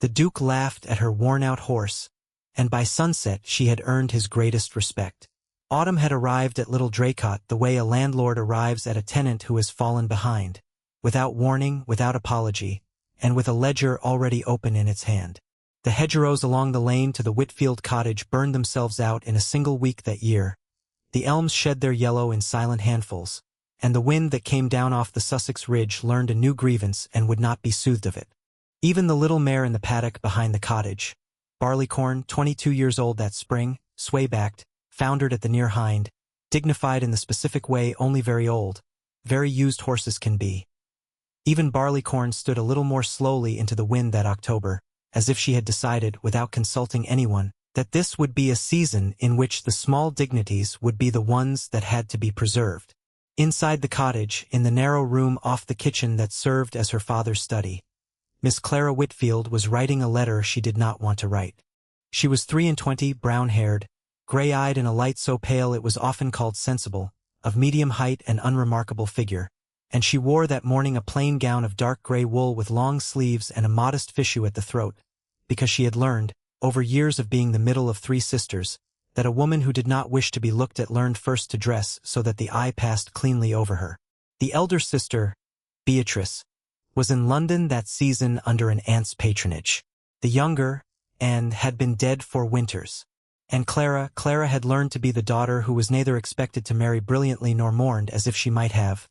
The Duke laughed at her worn-out horse, and by sunset she had earned his greatest respect. Autumn had arrived at Little Draycott the way a landlord arrives at a tenant who has fallen behind, without warning, without apology, and with a ledger already open in its hand. The hedgerows along the lane to the Whitfield cottage burned themselves out in a single week that year. The elms shed their yellow in silent handfuls, and the wind that came down off the Sussex ridge learned a new grievance and would not be soothed of it. Even the little mare in the paddock behind the cottage, Barleycorn, 22 years old that spring, sway-backed, foundered at the near hind, dignified in the specific way only very old, very used horses can be. Even Barleycorn stood a little more slowly into the wind that October, as if she had decided, without consulting anyone, that this would be a season in which the small dignities would be the ones that had to be preserved. Inside the cottage, in the narrow room off the kitchen that served as her father's study, Miss Clara Whitfield was writing a letter she did not want to write. She was 23, brown-haired, gray-eyed in a light so pale it was often called sensible, of medium height and unremarkable figure, and she wore that morning a plain gown of dark gray wool with long sleeves and a modest fichu at the throat, because she had learned, over years of being the middle of 3 sisters, that a woman who did not wish to be looked at learned first to dress so that the eye passed cleanly over her. The elder sister, Beatrice, was in London that season under an aunt's patronage. The younger, Anne, had been dead for winters. And Clara had learned to be the daughter who was neither expected to marry brilliantly nor mourned as if she might have.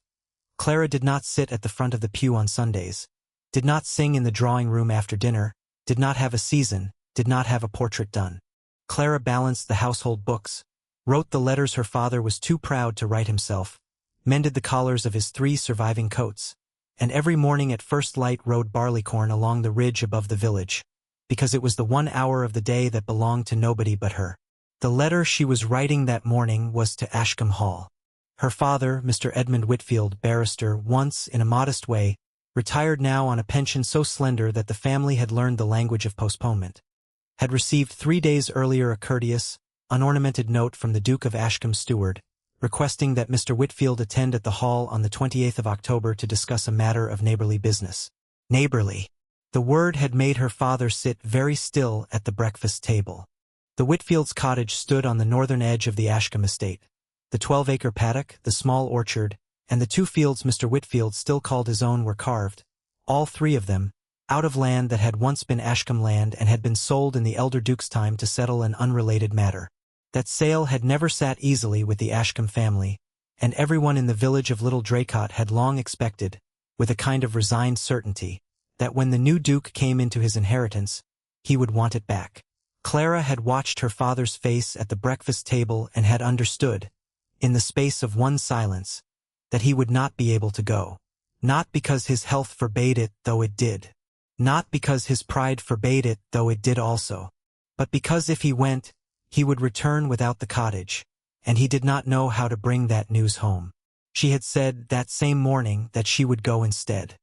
Clara did not sit at the front of the pew on Sundays, did not sing in the drawing-room after dinner, did not have a season, did not have a portrait done. Clara balanced the household books, wrote the letters her father was too proud to write himself, mended the collars of his 3 surviving coats, and every morning at first light rode Barleycorn along the ridge above the village, because it was the 1 hour of the day that belonged to nobody but her. The letter she was writing that morning was to Ashcombe Hall. Her father, Mr. Edmund Whitfield, barrister, once, in a modest way, retired now on a pension so slender that the family had learned the language of postponement, had received 3 days earlier a courteous, unornamented note from the Duke of Ashcombe's steward, requesting that Mr. Whitfield attend at the Hall on the 28th of October to discuss a matter of neighborly business. Neighborly. The word had made her father sit very still at the breakfast table. The Whitfields' cottage stood on the northern edge of the Ashcombe estate. The 12-acre paddock, the small orchard, and the 2 fields Mr. Whitfield still called his own were carved, all 3 of them, out of land that had once been Ashcombe land and had been sold in the elder Duke's time to settle an unrelated matter. That sale had never sat easily with the Ashcombe family, and everyone in the village of Little Draycott had long expected, with a kind of resigned certainty, that when the new Duke came into his inheritance, he would want it back. Clara had watched her father's face at the breakfast table and had understood, in the space of one silence, that he would not be able to go. Not because his health forbade it, though it did. Not because his pride forbade it, though it did also. But because if he went, he would return without the cottage, and he did not know how to bring that news home. She had said that same morning that she would go instead.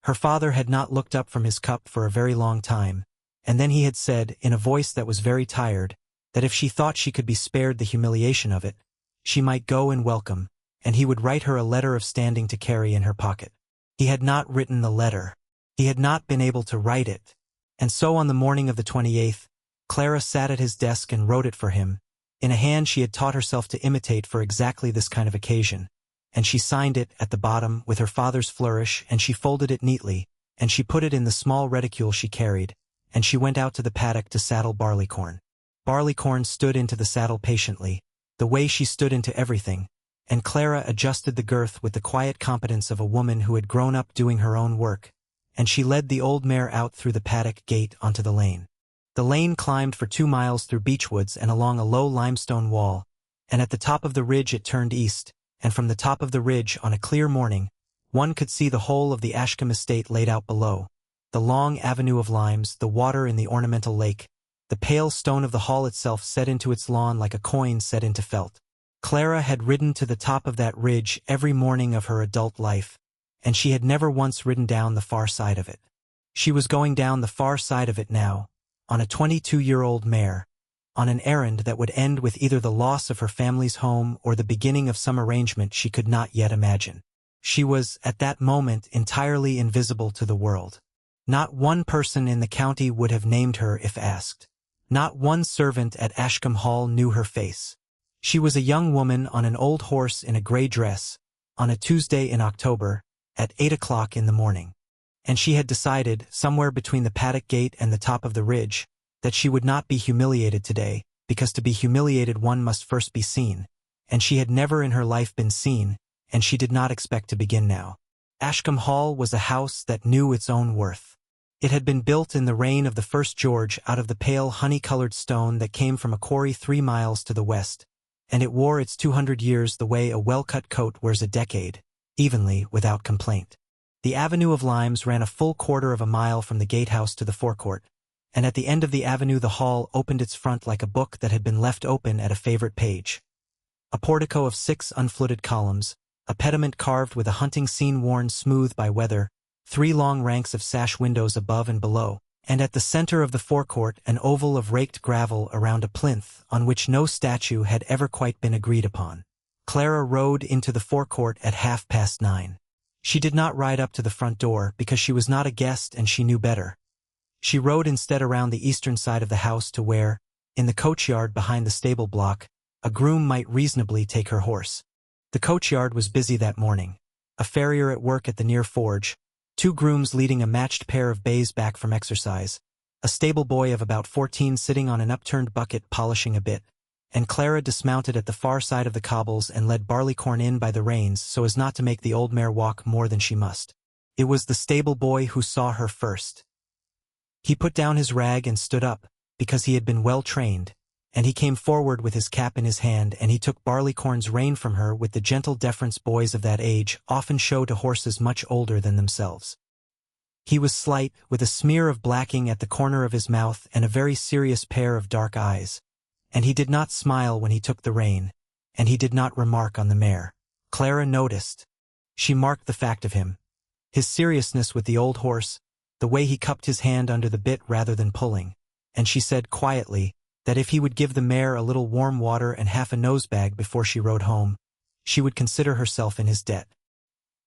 Her father had not looked up from his cup for a very long time, and then he had said, in a voice that was very tired, that if she thought she could be spared the humiliation of it, she might go and welcome, and he would write her a letter of standing to carry in her pocket. He had not written the letter. He had not been able to write it, and so on the morning of the 28th, Clara sat at his desk and wrote it for him, in a hand she had taught herself to imitate for exactly this kind of occasion, and she signed it at the bottom with her father's flourish, and she folded it neatly, and she put it in the small reticule she carried, and she went out to the paddock to saddle Barleycorn. Barleycorn stood into the saddle patiently, the way she stood into everything, and Clara adjusted the girth with the quiet competence of a woman who had grown up doing her own work, and she led the old mare out through the paddock gate onto the lane. The lane climbed for 2 miles through beechwoods and along a low limestone wall, and at the top of the ridge it turned east, and from the top of the ridge on a clear morning, one could see the whole of the Ashcombe estate laid out below, the long avenue of limes, the water in the ornamental lake, the pale stone of the hall itself set into its lawn like a coin set into felt. Clara had ridden to the top of that ridge every morning of her adult life, and she had never once ridden down the far side of it. She was going down the far side of it now, on a 22-year-old mare, on an errand that would end with either the loss of her family's home or the beginning of some arrangement she could not yet imagine. She was, at that moment, entirely invisible to the world. Not one person in the county would have named her if asked. Not one servant at Ashcombe Hall knew her face. She was a young woman on an old horse in a grey dress, on a Tuesday in October, at 8 o'clock in the morning. And she had decided, somewhere between the paddock gate and the top of the ridge, that she would not be humiliated today, because to be humiliated one must first be seen, and she had never in her life been seen, and she did not expect to begin now. Ashcombe Hall was a house that knew its own worth. It had been built in the reign of the first George out of the pale honey-colored stone that came from a quarry 3 miles to the west, and it wore its 200 years the way a well-cut coat wears a decade, evenly, without complaint. The avenue of limes ran a full quarter of a mile from the gatehouse to the forecourt, and at the end of the avenue the hall opened its front like a book that had been left open at a favorite page. A portico of 6 unfluted columns, a pediment carved with a hunting scene worn smooth by weather, 3 long ranks of sash windows above and below, and at the center of the forecourt an oval of raked gravel around a plinth on which no statue had ever quite been agreed upon. Clara rode into the forecourt at 9:30. She did not ride up to the front door because she was not a guest and she knew better. She rode instead around the eastern side of the house to where, in the coachyard behind the stable block, a groom might reasonably take her horse. The coachyard was busy that morning. A farrier at work at the near forge, 2 grooms leading a matched pair of bays back from exercise, a stable boy of about 14 sitting on an upturned bucket polishing a bit, and Clara dismounted at the far side of the cobbles and led Barleycorn in by the reins so as not to make the old mare walk more than she must. It was the stable boy who saw her first. He put down his rag and stood up, because he had been well trained, and he came forward with his cap in his hand and he took Barleycorn's rein from her with the gentle deference boys of that age often show to horses much older than themselves. He was slight, with a smear of blacking at the corner of his mouth and a very serious pair of dark eyes, and he did not smile when he took the rein, and he did not remark on the mare. Clara noticed. She marked the fact of him. His seriousness with the old horse, the way he cupped his hand under the bit rather than pulling, and she said quietly that if he would give the mare a little warm water and half a nosebag before she rode home, she would consider herself in his debt.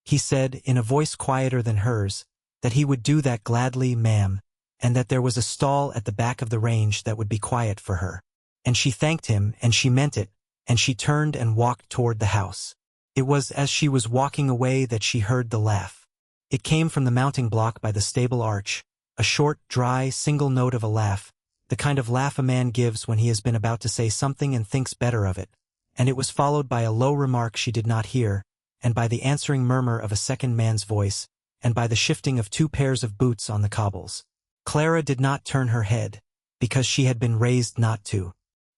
He said, in a voice quieter than hers, that he would do that gladly, ma'am, and that there was a stall at the back of the range that would be quiet for her. And she thanked him, and she meant it, and she turned and walked toward the house. It was as she was walking away that she heard the laugh. It came from the mounting block by the stable arch, a short, dry, single note of a laugh, the kind of laugh a man gives when he has been about to say something and thinks better of it, and it was followed by a low remark she did not hear, and by the answering murmur of a second man's voice, and by the shifting of 2 pairs of boots on the cobbles. Clara did not turn her head, because she had been raised not to.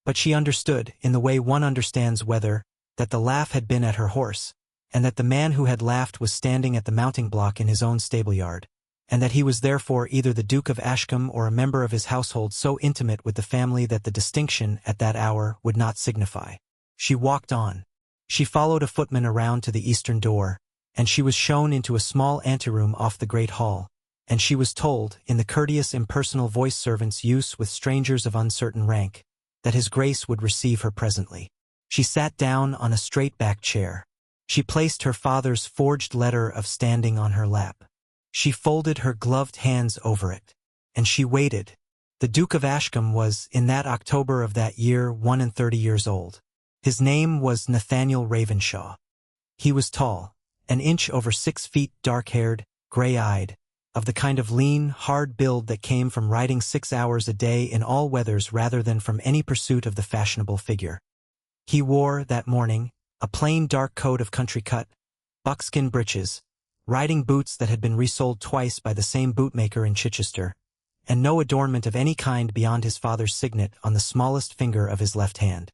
But she understood, in the way one understands weather, that the laugh had been at her horse, and that the man who had laughed was standing at the mounting block in his own stable-yard, and that he was therefore either the Duke of Ashcombe or a member of his household so intimate with the family that the distinction, at that hour, would not signify. She walked on. She followed a footman around to the eastern door, and she was shown into a small anteroom off the great hall, and she was told, in the courteous impersonal voice servants' use with strangers of uncertain rank, that his grace would receive her presently. She sat down on a straight-backed chair. She placed her father's forged letter of standing on her lap. She folded her gloved hands over it, and she waited. The Duke of Ashcombe was, in that October of that year, 31 years old. His name was Nathaniel Ravenshaw. He was tall, an inch over 6 feet, dark-haired, gray-eyed, of the kind of lean, hard build that came from riding 6 hours a day in all weathers rather than from any pursuit of the fashionable figure. He wore, that morning, a plain dark coat of country cut, buckskin breeches, riding boots that had been resoled twice by the same bootmaker in Chichester, and no adornment of any kind beyond his father's signet on the smallest finger of his left hand.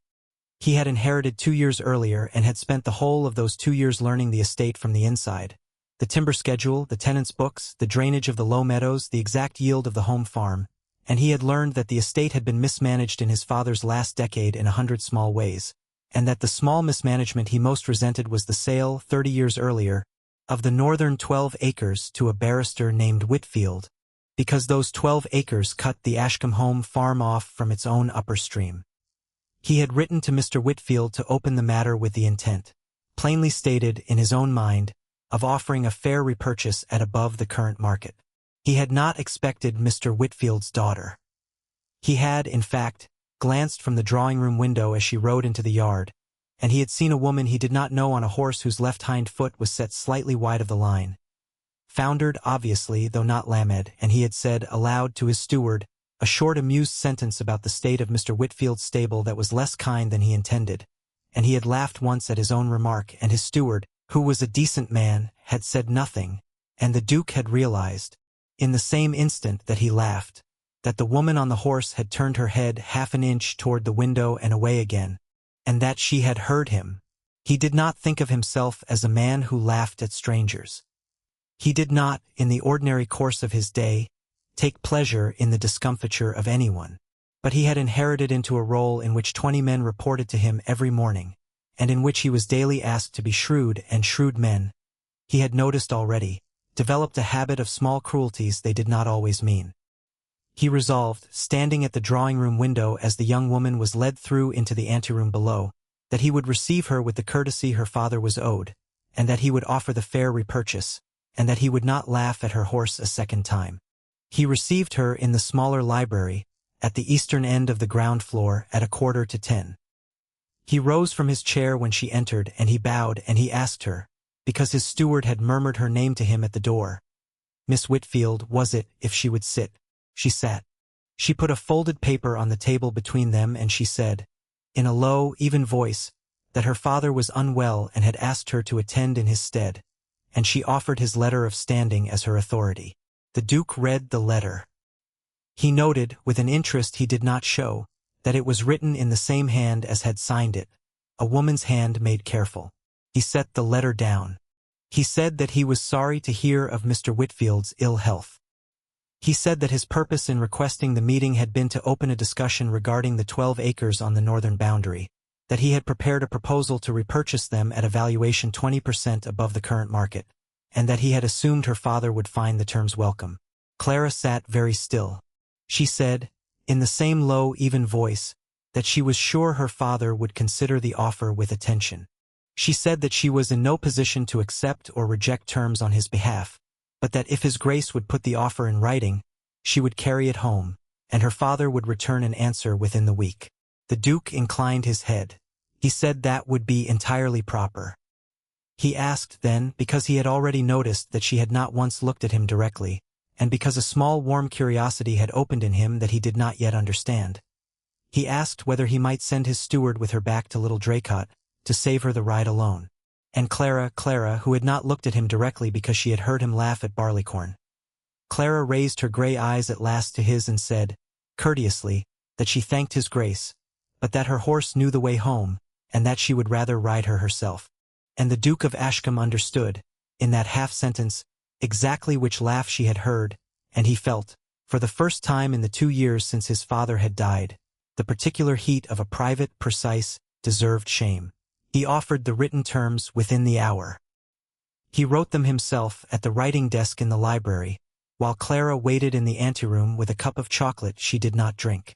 He had inherited 2 years earlier and had spent the whole of those 2 years learning the estate from the inside, the timber schedule, the tenants' books, the drainage of the low meadows, the exact yield of the home farm, and he had learned that the estate had been mismanaged in his father's last decade in 100 small ways, and that the small mismanagement he most resented was the sale, 30 years earlier, of the northern 12 acres to a barrister named Whitfield, because those 12 acres cut the Ashcombe home farm off from its own upper stream. He had written to Mr. Whitfield to open the matter with the intent, plainly stated in his own mind, of offering a fair repurchase at above the current market. He had not expected Mr. Whitfield's daughter. He had, in fact, glanced from the drawing-room window as she rode into the yard, and he had seen a woman he did not know on a horse whose left hind foot was set slightly wide of the line. Foundered, obviously, though not lamed, and he had said aloud to his steward a short amused sentence about the state of Mr. Whitfield's stable that was less kind than he intended, and he had laughed once at his own remark, and his steward, who was a decent man, had said nothing, and the Duke had realized, in the same instant that he laughed, that the woman on the horse had turned her head half an inch toward the window and away again, and that she had heard him. He did not think of himself as a man who laughed at strangers. He did not, in the ordinary course of his day, take pleasure in the discomfiture of anyone, but he had inherited into a role in which 20 men reported to him every morning, and in which he was daily asked to be shrewd, and shrewd men, he had noticed already, developed a habit of small cruelties they did not always mean. He resolved, standing at the drawing-room window as the young woman was led through into the anteroom below, that he would receive her with the courtesy her father was owed, and that he would offer the fair repurchase, and that he would not laugh at her horse a second time. He received her in the smaller library, at the eastern end of the ground floor, at 9:45. He rose from his chair when she entered, and he bowed, and he asked her, because his steward had murmured her name to him at the door. Miss Whitfield, was it, if she would sit? She sat. She put a folded paper on the table between them, and she said, in a low, even voice, that her father was unwell and had asked her to attend in his stead, and she offered his letter of standing as her authority. The Duke read the letter. He noted, with an interest he did not show, that it was written in the same hand as had signed it, a woman's hand made careful. He set the letter down. He said that he was sorry to hear of Mr. Whitfield's ill health. He said that his purpose in requesting the meeting had been to open a discussion regarding the 12 acres on the northern boundary, that he had prepared a proposal to repurchase them at a valuation 20% above the current market, and that he had assumed her father would find the terms welcome. Clara sat very still. She said, in the same low, even voice, that she was sure her father would consider the offer with attention. She said that she was in no position to accept or reject terms on his behalf, but that if his grace would put the offer in writing, she would carry it home, and her father would return an answer within the week. The Duke inclined his head. He said that would be entirely proper. He asked then, because he had already noticed that she had not once looked at him directly, and because a small warm curiosity had opened in him that he did not yet understand. He asked whether he might send his steward with her back to Little Draycott, to save her the ride alone. And Clara, who had not looked at him directly because she had heard him laugh at Barleycorn. Clara raised her gray eyes at last to his and said, courteously, that she thanked his grace, but that her horse knew the way home, and that she would rather ride her herself. And the Duke of Ashcombe understood, in that half-sentence, exactly which laugh she had heard, and he felt, for the first time in the 2 years since his father had died, the particular heat of a private, precise, deserved shame. He offered the written terms within the hour. He wrote them himself at the writing desk in the library, while Clara waited in the anteroom with a cup of chocolate she did not drink.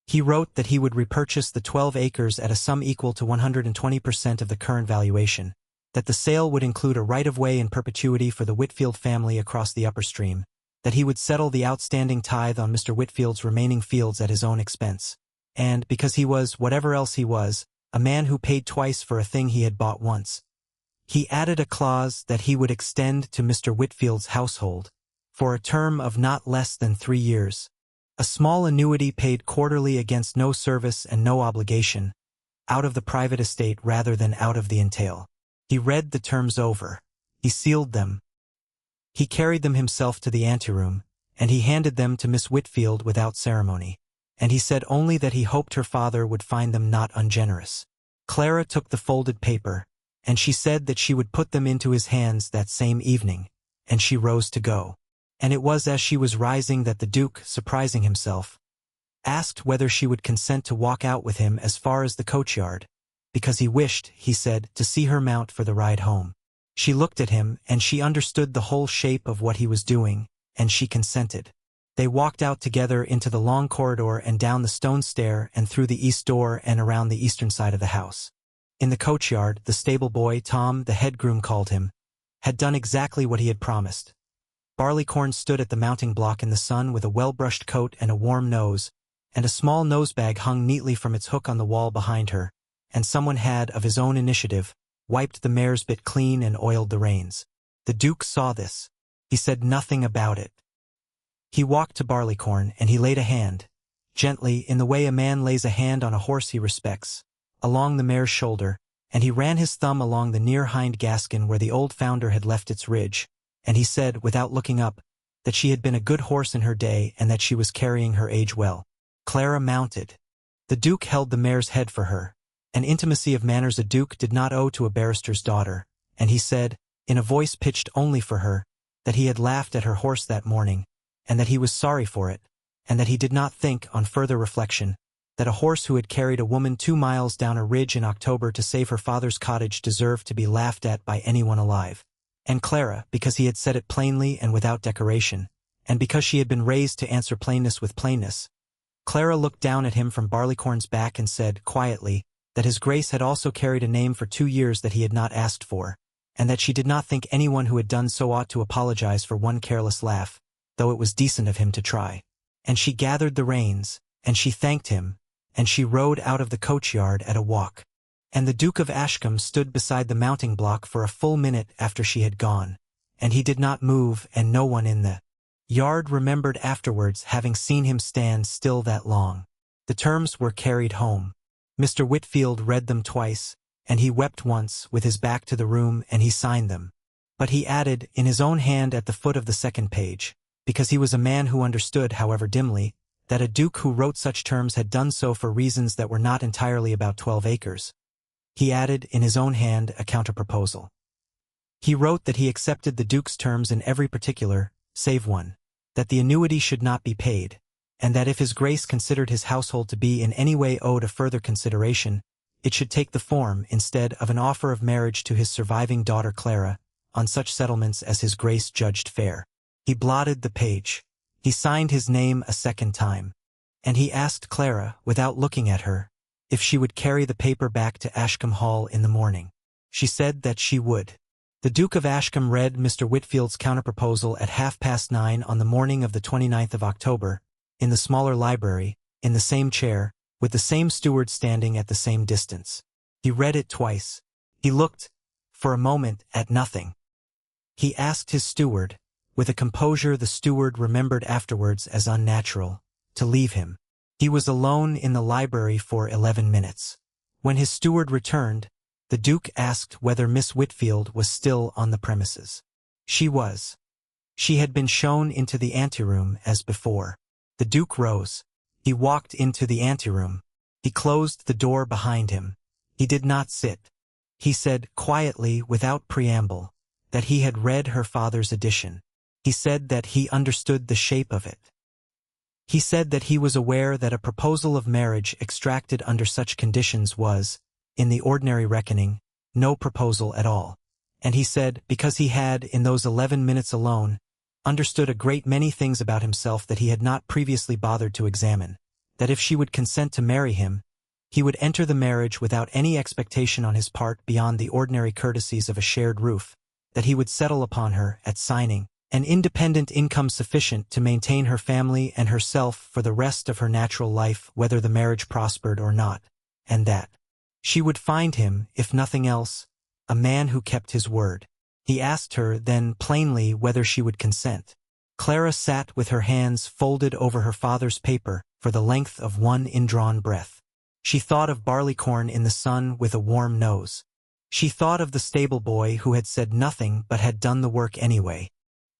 He wrote that he would repurchase the 12 acres at a sum equal to 120% of the current valuation, that the sale would include a right-of-way in perpetuity for the Whitfield family across the upper stream, that he would settle the outstanding tithe on Mr. Whitfield's remaining fields at his own expense, and, because he was, whatever else he was, a man who paid twice for a thing he had bought once, he added a clause that he would extend to Mr. Whitfield's household, for a term of not less than 3 years, a small annuity paid quarterly against no service and no obligation, out of the private estate rather than out of the entail. He read the terms over. He sealed them. He carried them himself to the anteroom, and he handed them to Miss Whitfield without ceremony, and he said only that he hoped her father would find them not ungenerous. Clara took the folded paper, and she said that she would put them into his hands that same evening, and she rose to go. And it was as she was rising that the Duke, surprising himself, asked whether she would consent to walk out with him as far as the coachyard, because he wished, he said, to see her mount for the ride home. She looked at him, and she understood the whole shape of what he was doing, and she consented. They walked out together into the long corridor and down the stone stair and through the east door and around the eastern side of the house. In the coachyard, the stable boy, Tom, the head groom called him, had done exactly what he had promised. Barleycorn stood at the mounting block in the sun with a well-brushed coat and a warm nose, and a small nosebag hung neatly from its hook on the wall behind her, and someone had, of his own initiative, wiped the mare's bit clean and oiled the reins. The Duke saw this. He said nothing about it. He walked to Barleycorn and he laid a hand, gently, in the way a man lays a hand on a horse he respects, along the mare's shoulder, and he ran his thumb along the near hind gaskin where the old founder had left its ridge, and he said, without looking up, that she had been a good horse in her day and that she was carrying her age well. Clara mounted. The Duke held the mare's head for her, an intimacy of manners a duke did not owe to a barrister's daughter, and he said, in a voice pitched only for her, that he had laughed at her horse that morning, and that he was sorry for it, and that he did not think, on further reflection, that a horse who had carried a woman 2 miles down a ridge in October to save her father's cottage deserved to be laughed at by anyone alive. And Clara, because he had said it plainly and without decoration, and because she had been raised to answer plainness with plainness, Clara looked down at him from Barleycorn's back and said, quietly, that his Grace had also carried a name for 2 years that he had not asked for, and that she did not think anyone who had done so ought to apologize for one careless laugh, though it was decent of him to try. And she gathered the reins, and she thanked him, and she rode out of the coachyard at a walk. And the Duke of Ashcombe stood beside the mounting block for a full minute after she had gone, and he did not move, and no one in the yard remembered afterwards having seen him stand still that long. The terms were carried home. Mr. Whitfield read them twice, and he wept once with his back to the room, and he signed them. But he added, in his own hand at the foot of the second page, because he was a man who understood, however dimly, that a duke who wrote such terms had done so for reasons that were not entirely about 12 acres. He added, in his own hand, a counter-proposal. He wrote that he accepted the duke's terms in every particular, save one, that the annuity should not be paid, and that if his Grace considered his household to be in any way owed a further consideration, it should take the form, instead of an offer of marriage to his surviving daughter Clara, on such settlements as his Grace judged fair. He blotted the page. He signed his name a second time, and he asked Clara, without looking at her, if she would carry the paper back to Ashcombe Hall in the morning. She said that she would. The Duke of Ashcombe read Mr. Whitfield's counterproposal at 9:30 on the morning of the 29th of October, in the smaller library, in the same chair, with the same steward standing at the same distance. He read it twice. He looked, for a moment, at nothing. He asked his steward, with a composure the steward remembered afterwards as unnatural, to leave him. He was alone in the library for 11 minutes. When his steward returned, the Duke asked whether Miss Whitfield was still on the premises. She was. She had been shown into the anteroom as before. The Duke rose. He walked into the anteroom. He closed the door behind him. He did not sit. He said, quietly, without preamble, that he had read her father's edition. He said that he understood the shape of it. He said that he was aware that a proposal of marriage extracted under such conditions was, in the ordinary reckoning, no proposal at all. And he said, because he had, in those 11 minutes alone, understood a great many things about himself that he had not previously bothered to examine, that if she would consent to marry him, he would enter the marriage without any expectation on his part beyond the ordinary courtesies of a shared roof, that he would settle upon her, at signing, an independent income sufficient to maintain her family and herself for the rest of her natural life whether the marriage prospered or not, and that she would find him, if nothing else, a man who kept his word. He asked her then plainly whether she would consent. Clara sat with her hands folded over her father's paper for the length of one indrawn breath. She thought of Barleycorn in the sun with a warm nose. She thought of the stable boy who had said nothing but had done the work anyway.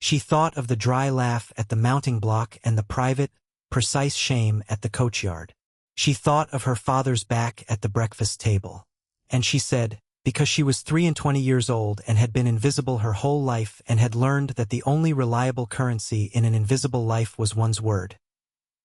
She thought of the dry laugh at the mounting block and the private, precise shame at the coachyard. She thought of her father's back at the breakfast table. And she said, because she was 23 years old and had been invisible her whole life and had learned that the only reliable currency in an invisible life was one's word.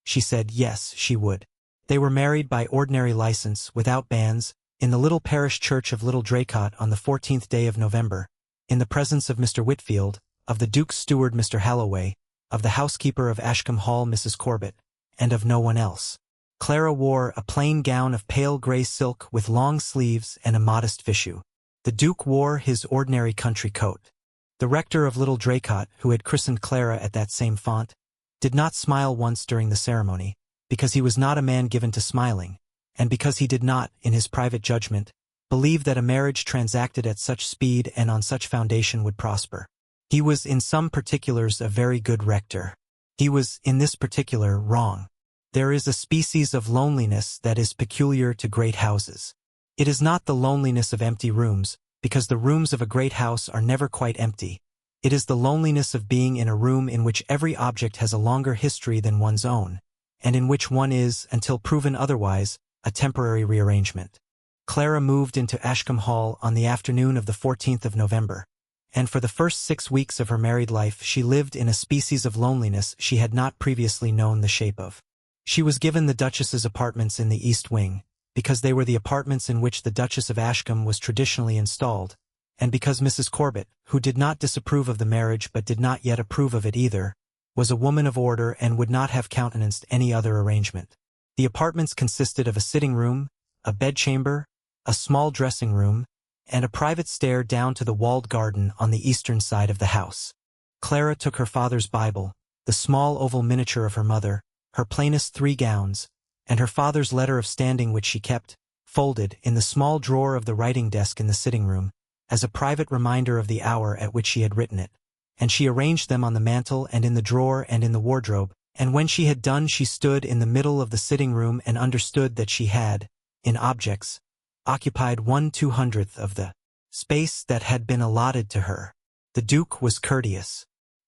She said yes, she would. They were married by ordinary license, without banns, in the little parish church of Little Draycott on the 14th day of November, in the presence of Mr. Whitfield, of the Duke's steward Mr. Halloway, of the housekeeper of Ashcombe Hall Mrs. Corbett, and of no one else. Clara wore a plain gown of pale grey silk with long sleeves and a modest fichu. The Duke wore his ordinary country coat. The rector of Little Draycott, who had christened Clara at that same font, did not smile once during the ceremony, because he was not a man given to smiling, and because he did not, in his private judgment, believe that a marriage transacted at such speed and on such foundation would prosper. He was in some particulars a very good rector. He was, in this particular, wrong. There is a species of loneliness that is peculiar to great houses. It is not the loneliness of empty rooms, because the rooms of a great house are never quite empty. It is the loneliness of being in a room in which every object has a longer history than one's own, and in which one is, until proven otherwise, a temporary rearrangement. Clara moved into Ashcombe Hall on the afternoon of the 14th of November, and for the first 6 weeks of her married life she lived in a species of loneliness she had not previously known the shape of. She was given the Duchess's apartments in the East Wing, because they were the apartments in which the Duchess of Ashcombe was traditionally installed, and because Mrs. Corbett, who did not disapprove of the marriage but did not yet approve of it either, was a woman of order and would not have countenanced any other arrangement. The apartments consisted of a sitting room, a bedchamber, a small dressing room, and a private stair down to the walled garden on the eastern side of the house. Clara took her father's Bible, the small oval miniature of her mother, her plainest 3 gowns, and her father's letter of standing which she kept, folded, in the small drawer of the writing desk in the sitting room, as a private reminder of the hour at which she had written it, and she arranged them on the mantel and in the drawer and in the wardrobe, and when she had done she stood in the middle of the sitting room and understood that she had, in objects, occupied 1/200th of the space that had been allotted to her. The Duke was courteous.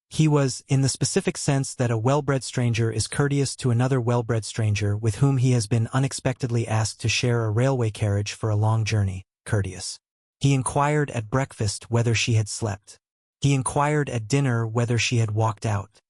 He was, in the specific sense that a well-bred stranger is courteous to another well-bred stranger with whom he has been unexpectedly asked to share a railway carriage for a long journey, courteous. He inquired at breakfast whether she had slept. He inquired at dinner whether she had walked out.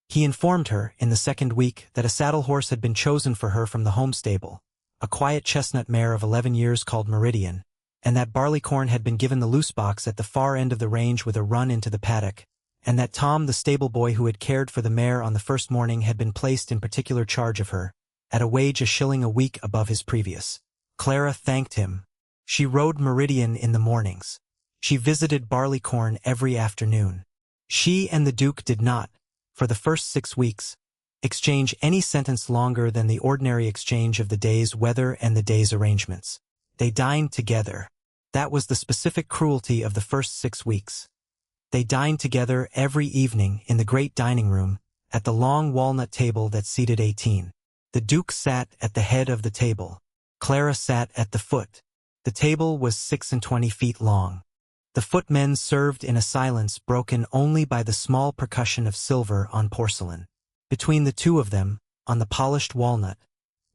He informed her, in the 2nd week, that a saddle horse had been chosen for her from the home stable, a quiet chestnut mare of 11 years called Meridian, and that Barleycorn had been given the loose box at the far end of the range with a run into the paddock, and that Tom, the stable boy who had cared for the mare on the first morning, had been placed in particular charge of her, at a wage a shilling a week above his previous. Clara thanked him. She rode Meridian in the mornings. She visited Barleycorn every afternoon. She and the Duke did not, for the first 6 weeks, exchange any sentence longer than the ordinary exchange of the day's weather and the day's arrangements. They dined together. That was the specific cruelty of the first 6 weeks. They dined together every evening in the great dining room, at the long walnut table that seated 18. The Duke sat at the head of the table. Clara sat at the foot. The table was 26 feet long. The footmen served in a silence broken only by the small percussion of silver on porcelain. Between the two of them, on the polished walnut,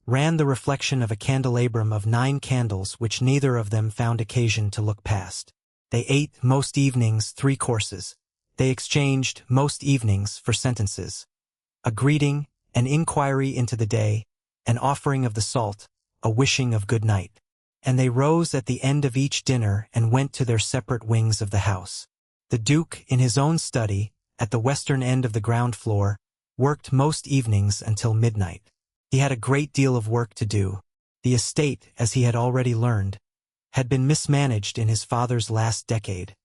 ran the reflection of a candelabrum of 9 candles which neither of them found occasion to look past. They ate most evenings 3 courses. They exchanged most evenings for sentences. A greeting, an inquiry into the day, an offering of the salt, a wishing of good night. And they rose at the end of each dinner and went to their separate wings of the house. The Duke, in his own study, at the western end of the ground floor, worked most evenings until midnight. He had a great deal of work to do. The estate, as he had already learned, had been mismanaged in his father's last decade,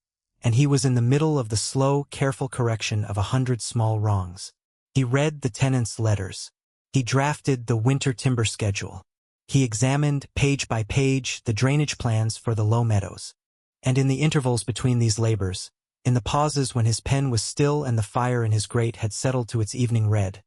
and he was in the middle of the slow, careful correction of 100 small wrongs. He read the tenants' letters. He drafted the winter timber schedule. He examined, page by page, the drainage plans for the low meadows. And in the intervals between these labors, in the pauses when his pen was still and the fire in his grate had settled to its evening red,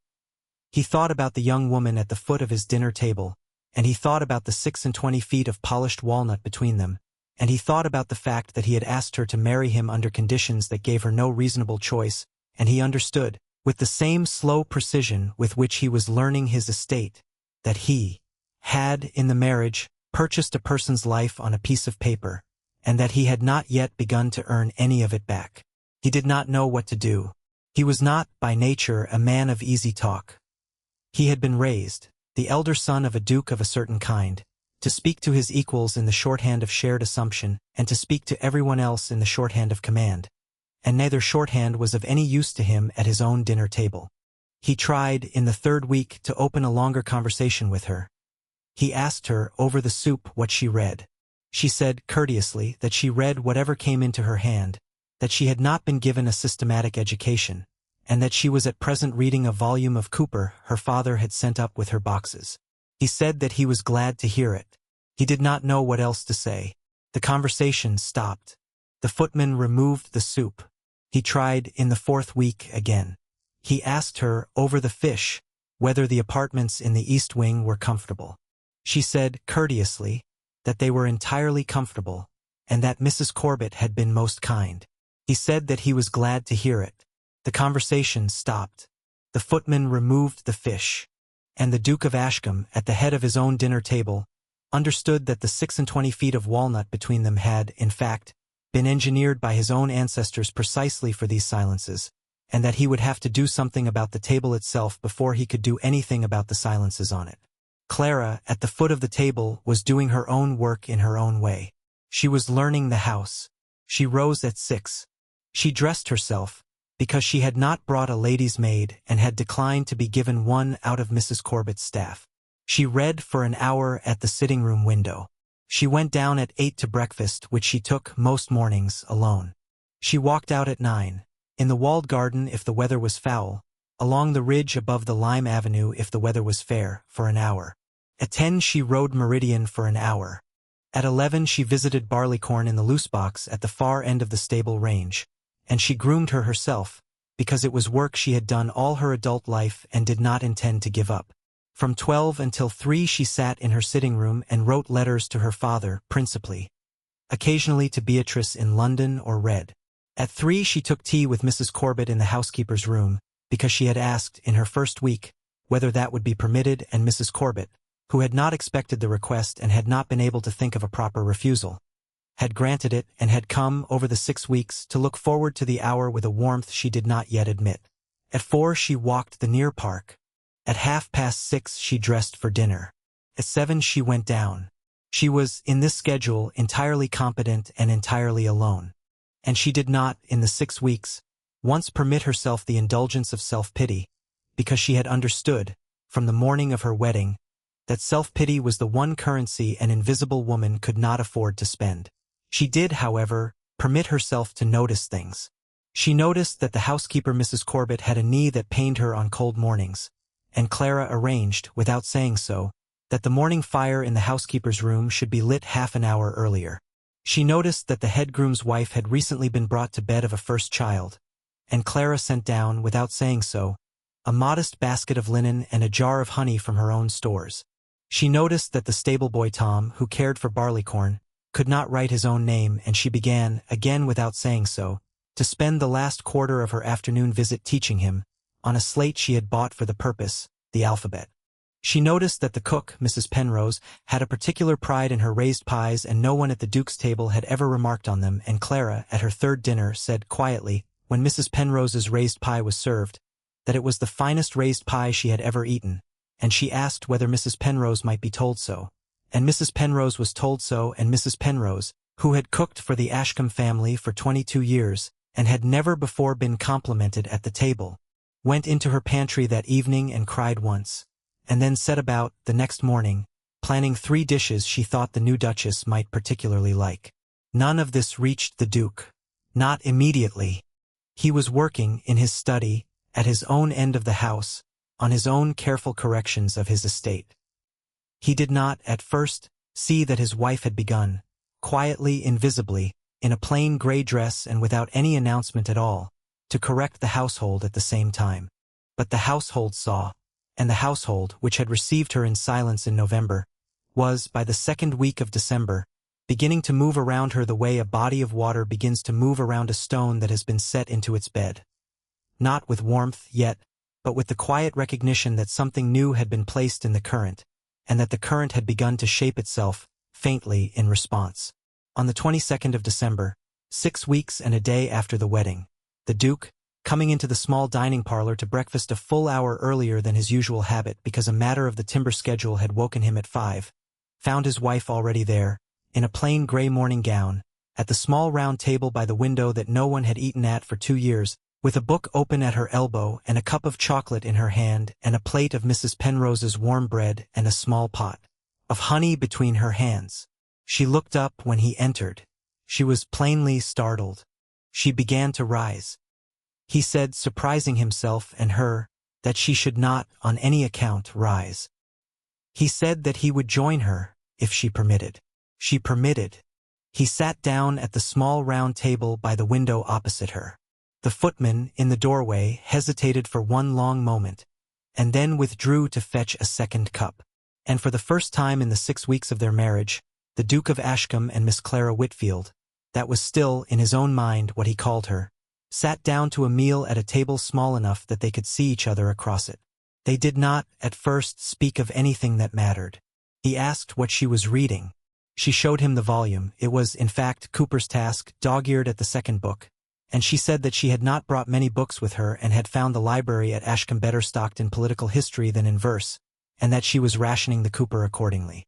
he thought about the young woman at the foot of his dinner table, and he thought about the 26 feet of polished walnut between them, and he thought about the fact that he had asked her to marry him under conditions that gave her no reasonable choice, and he understood, with the same slow precision with which he was learning his estate, that he had, in the marriage, purchased a person's life on a piece of paper, and that he had not yet begun to earn any of it back. He did not know what to do. He was not, by nature, a man of easy talk. He had been raised, the elder son of a duke of a certain kind, to speak to his equals in the shorthand of shared assumption, and to speak to everyone else in the shorthand of command. And neither shorthand was of any use to him at his own dinner table. He tried, in the 3rd week, to open a longer conversation with her. He asked her, over the soup, what she read. She said, courteously, that she read whatever came into her hand, that she had not been given a systematic education, and that she was at present reading a volume of Cooper her father had sent up with her boxes. He said that he was glad to hear it. He did not know what else to say. The conversation stopped. The footman removed the soup. He tried in the 4th week again. He asked her, over the fish, whether the apartments in the East Wing were comfortable. She said, courteously, that they were entirely comfortable, and that Mrs. Corbett had been most kind. He said that he was glad to hear it. The conversation stopped. The footman removed the fish, and the Duke of Ashcombe, at the head of his own dinner table, understood that the 26 feet of walnut between them had, in fact, been engineered by his own ancestors precisely for these silences, and that he would have to do something about the table itself before he could do anything about the silences on it. Clara, at the foot of the table, was doing her own work in her own way. She was learning the house. She rose at 6. She dressed herself, because she had not brought a lady's maid and had declined to be given one out of Mrs. Corbett's staff. She read for an hour at the sitting-room window. She went down at 8 to breakfast, which she took most mornings alone. She walked out at 9, in the walled garden if the weather was foul, along the ridge above the lime avenue if the weather was fair, for an hour. At 10 she rode Meridian for an hour. At 11 she visited Barleycorn in the loose box at the far end of the stable range, and she groomed her herself, because it was work she had done all her adult life and did not intend to give up. From 12 until 3 she sat in her sitting-room and wrote letters to her father, principally. Occasionally to Beatrice in London or read. At 3 she took tea with Mrs. Corbett in the housekeeper's room, because she had asked, in her first week, whether that would be permitted, and Mrs. Corbett, who had not expected the request and had not been able to think of a proper refusal, had granted it and had come, over the 6 weeks, to look forward to the hour with a warmth she did not yet admit. At 4 she walked the near park. At 6:30 she dressed for dinner. At 7 she went down. She was, in this schedule, entirely competent and entirely alone. And she did not, in the 6 weeks, once permit herself the indulgence of self-pity, because she had understood, from the morning of her wedding, that self-pity was the one currency an invisible woman could not afford to spend. She did, however, permit herself to notice things. She noticed that the housekeeper Mrs. Corbett had a knee that pained her on cold mornings, and Clara arranged, without saying so, that the morning fire in the housekeeper's room should be lit half an hour earlier. She noticed that the head groom's wife had recently been brought to bed of a first child, and Clara sent down, without saying so, a modest basket of linen and a jar of honey from her own stores. She noticed that the stable-boy Tom, who cared for Barleycorn, could not write his own name, and she began, again without saying so, to spend the last quarter of her afternoon visit teaching him, on a slate she had bought for the purpose, the alphabet. She noticed that the cook, Mrs. Penrose, had a particular pride in her raised pies, and no one at the Duke's table had ever remarked on them, and Clara, at her third dinner, said quietly, when Mrs. Penrose's raised pie was served, that it was the finest raised pie she had ever eaten, and she asked whether Mrs. Penrose might be told so. And Mrs. Penrose was told so, and Mrs. Penrose, who had cooked for the Ashcombe family for 22 years, and had never before been complimented at the table, went into her pantry that evening and cried once, and then set about, the next morning, planning 3 dishes she thought the new Duchess might particularly like. None of this reached the Duke. Not immediately. He was working, in his study, at his own end of the house, on his own careful corrections of his estate. He did not, at first, see that his wife had begun, quietly, invisibly, in a plain grey dress and without any announcement at all, to correct the household at the same time. But the household saw, and the household, which had received her in silence in November, was, by the 2nd week of December, beginning to move around her the way a body of water begins to move around a stone that has been set into its bed. Not with warmth yet, but with the quiet recognition that something new had been placed in the current, and that the current had begun to shape itself, faintly, in response. On the 22nd of December, 6 weeks and a day after the wedding, the Duke, coming into the small dining parlor to breakfast a full hour earlier than his usual habit because a matter of the timber schedule had woken him at 5, found his wife already there, in a plain grey morning gown, at the small round table by the window that no one had eaten at for 2 years, with a book open at her elbow and a cup of chocolate in her hand and a plate of Mrs. Penrose's warm bread and a small pot of honey between her hands. She looked up when he entered. She was plainly startled. she began to rise. He said, surprising himself and her, that she should not, on any account, rise. He said that he would join her, if she permitted. She permitted. He sat down at the small round table by the window opposite her. The footman, in the doorway, hesitated for one long moment, and then withdrew to fetch a second cup. And for the first time in the 6 weeks of their marriage, the Duke of Ashcombe and Miss Clara Whitfield, that was still, in his own mind, what he called her, sat down to a meal at a table small enough that they could see each other across it. They did not, at first, speak of anything that mattered. He asked what she was reading. She showed him the volume. It was, in fact, Cooper's Task, dog-eared at the second book, and she said that she had not brought many books with her and had found the library at Ashcombe better stocked in political history than in verse, and that she was rationing the Cooper accordingly.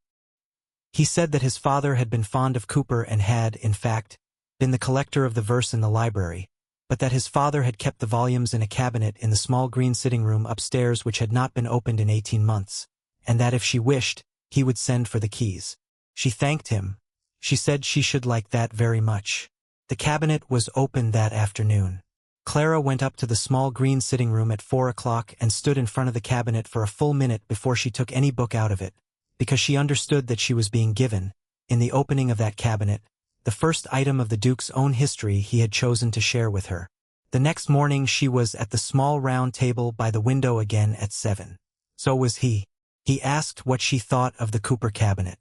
He said that his father had been fond of Cooper and had, in fact, been the collector of the verse in the library, but that his father had kept the volumes in a cabinet in the small green sitting room upstairs which had not been opened in 18 months, and that if she wished, he would send for the keys. She thanked him. She said she should like that very much. The cabinet was opened that afternoon. Clara went up to the small green sitting room at 4 o'clock and stood in front of the cabinet for a full minute before she took any book out of it, because she understood that she was being given, in the opening of that cabinet, the first item of the Duke's own history he had chosen to share with her. The next morning she was at the small round table by the window again at 7. So was he. He asked what she thought of the Cooper cabinet.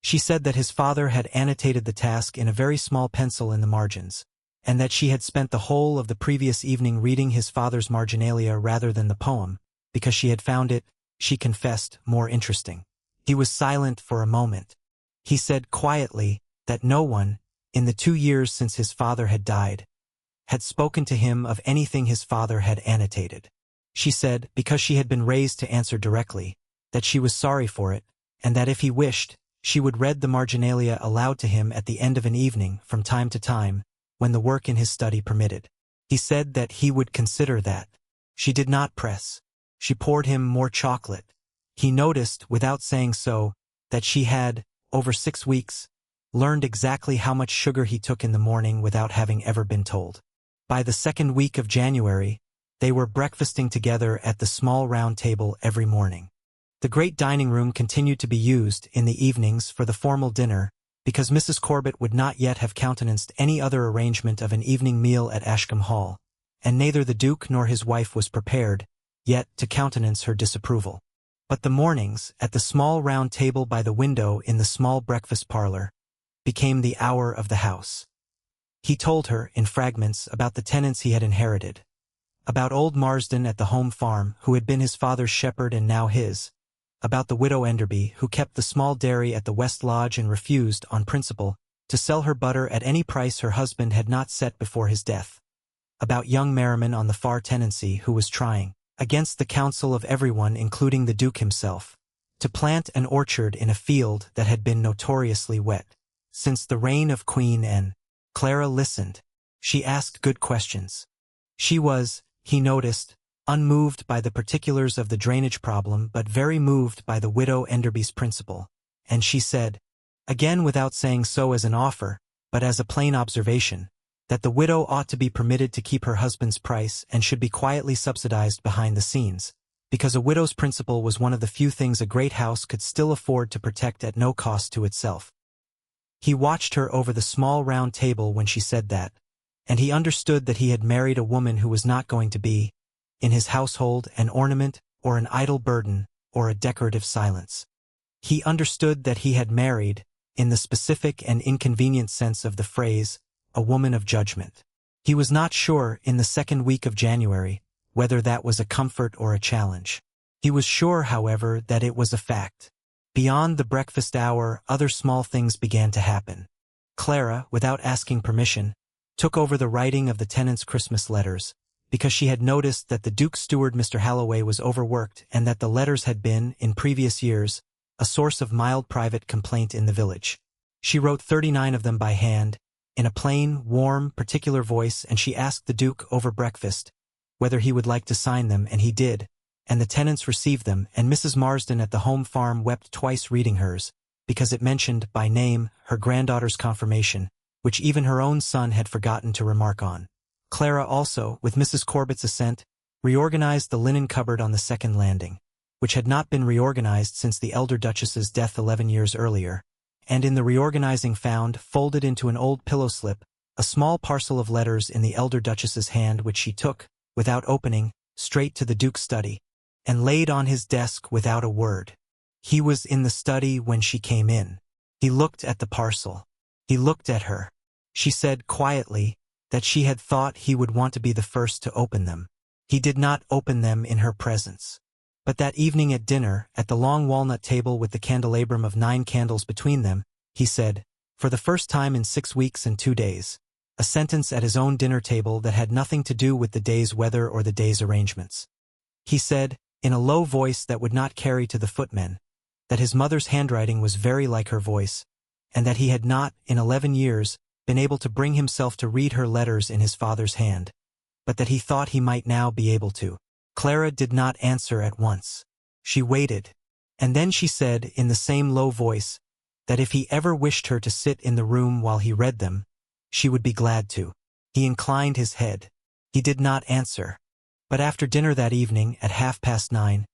She said that his father had annotated the task in a very small pencil in the margins, and that she had spent the whole of the previous evening reading his father's marginalia rather than the poem, because she had found it, she confessed, more interesting. He was silent for a moment. He said quietly that no one, in the 2 years since his father had died, had spoken to him of anything his father had annotated. She said, because she had been raised to answer directly, that she was sorry for it, and that if he wished, she would read the marginalia aloud to him at the end of an evening, from time to time, when the work in his study permitted. He said that he would consider that. She did not press. She poured him more chocolate. He noticed, without saying so, that she had, over 6 weeks, learned exactly how much sugar he took in the morning without having ever been told. By the 2nd week of January, they were breakfasting together at the small round table every morning. The great dining room continued to be used, in the evenings, for the formal dinner, because Mrs. Corbet would not yet have countenanced any other arrangement of an evening meal at Ashcombe Hall, and neither the Duke nor his wife was prepared, yet, to countenance her disapproval. But the mornings, at the small round table by the window in the small breakfast parlor, became the hour of the house. He told her, in fragments, about the tenants he had inherited, about old Marsden at the home farm, who had been his father's shepherd and now his, about the widow Enderby, who kept the small dairy at the West Lodge and refused, on principle, to sell her butter at any price her husband had not set before his death, about young Merriman on the far tenancy who was trying, against the counsel of everyone including the Duke himself, to plant an orchard in a field that had been notoriously wet since the reign of Queen Anne. Clara listened. She asked good questions. She was, he noticed, unmoved by the particulars of the drainage problem but very moved by the widow Enderby's principle, and she said, again without saying so as an offer, but as a plain observation, that the widow ought to be permitted to keep her husband's price and should be quietly subsidized behind the scenes, because a widow's principle was one of the few things a great house could still afford to protect at no cost to itself. He watched her over the small round table when she said that, and he understood that he had married a woman who was not going to be, in his household, an ornament, or an idle burden, or a decorative silence. He understood that he had married, in the specific and inconvenient sense of the phrase, a woman of judgment. He was not sure, in the 2nd week of January, whether that was a comfort or a challenge. He was sure, however, that it was a fact. Beyond the breakfast hour, other small things began to happen. Clara, without asking permission, took over the writing of the tenants' Christmas letters, because she had noticed that the Duke's steward Mr. Halloway was overworked and that the letters had been, in previous years, a source of mild private complaint in the village. She wrote 39 of them by hand, in a plain, warm, particular voice, and she asked the Duke over breakfast whether he would like to sign them, and he did, and the tenants received them, and Mrs. Marsden at the home farm wept twice reading hers, because it mentioned, by name, her granddaughter's confirmation, which even her own son had forgotten to remark on. Clara also, with Mrs. Corbett's assent, reorganized the linen cupboard on the second landing, which had not been reorganized since the elder Duchess's death 11 years earlier, and in the reorganizing found, folded into an old pillow slip, a small parcel of letters in the elder Duchess's hand which she took, without opening, straight to the Duke's study, and laid on his desk without a word. He was in the study when she came in. He looked at the parcel. He looked at her. She said quietly that she had thought he would want to be the first to open them. He did not open them in her presence. But that evening at dinner, at the long walnut table with the candelabrum of 9 candles between them, he said, for the first time in 6 weeks and 2 days, a sentence at his own dinner table that had nothing to do with the day's weather or the day's arrangements. He said, in a low voice that would not carry to the footmen, that his mother's handwriting was very like her voice, and that he had not, in 11 years, been able to bring himself to read her letters in his father's hand, but that he thought he might now be able to. Clara did not answer at once. She waited, and then she said in the same low voice that if he ever wished her to sit in the room while he read them, she would be glad to. He inclined his head. He did not answer. But after dinner that evening, at 9:30,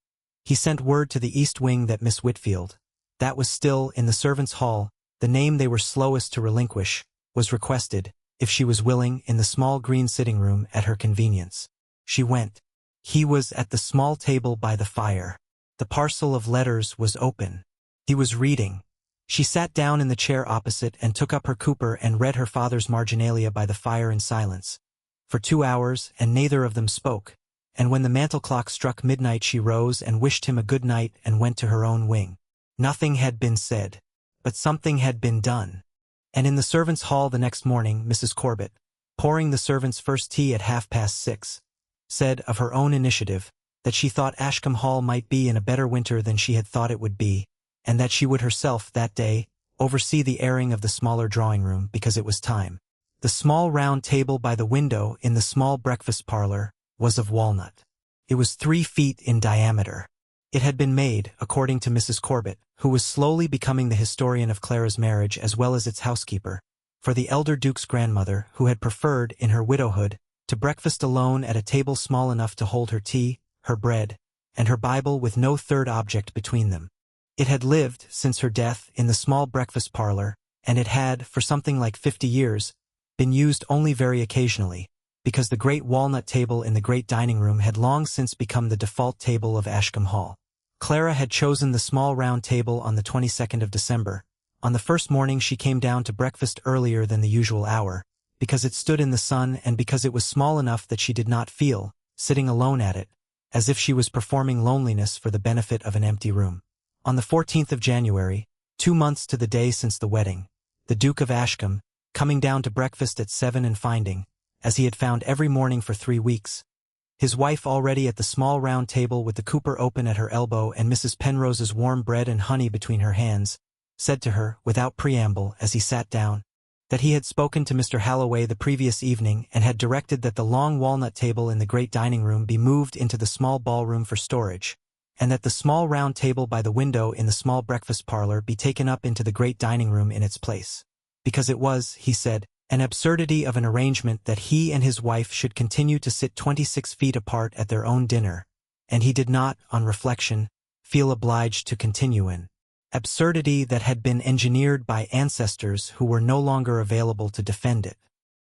he sent word to the East Wing that Miss Whitfield, that was still in the servants' hall, the name they were slowest to relinquish, was requested, if she was willing, in the small green sitting room at her convenience. She went. He was at the small table by the fire. The parcel of letters was open. He was reading. She sat down in the chair opposite and took up her Cooper and read her father's marginalia by the fire in silence. For 2 hours, and neither of them spoke, and when the mantel clock struck midnight she rose and wished him a good night and went to her own wing. Nothing had been said, but something had been done. And in the servants' hall the next morning, Mrs. Corbett, pouring the servants' first tea at 6:30, said of her own initiative that she thought Ashcombe Hall might be in a better winter than she had thought it would be, and that she would herself, that day, oversee the airing of the smaller drawing-room because it was time. The small round table by the window in the small breakfast parlor was of walnut. It was 3 feet in diameter. It had been made, according to Mrs. Corbett, who was slowly becoming the historian of Clara's marriage as well as its housekeeper, for the elder Duke's grandmother, who had preferred, in her widowhood, to breakfast alone at a table small enough to hold her tea, her bread, and her Bible with no third object between them. It had lived, since her death, in the small breakfast parlor, and it had, for something like 50 years, been used only very occasionally, because the great walnut table in the great dining room had long since become the default table of Ashcombe Hall. Clara had chosen the small round table on the 22nd of December. On the first morning she came down to breakfast earlier than the usual hour, because it stood in the sun and because it was small enough that she did not feel, sitting alone at it, as if she was performing loneliness for the benefit of an empty room. On the 14th of January, 2 months to the day since the wedding, the Duke of Ashcombe, coming down to breakfast at 7 and finding, as he had found every morning for 3 weeks, his wife already at the small round table with the Cooper open at her elbow and Mrs. Penrose's warm bread and honey between her hands, said to her, without preamble, as he sat down, that he had spoken to Mr. Halloway the previous evening and had directed that the long walnut table in the great dining room be moved into the small ballroom for storage, and that the small round table by the window in the small breakfast parlor be taken up into the great dining room in its place. Because it was, he said, an absurdity of an arrangement that he and his wife should continue to sit 26 feet apart at their own dinner, and he did not, on reflection, feel obliged to continue an absurdity that had been engineered by ancestors who were no longer available to defend it.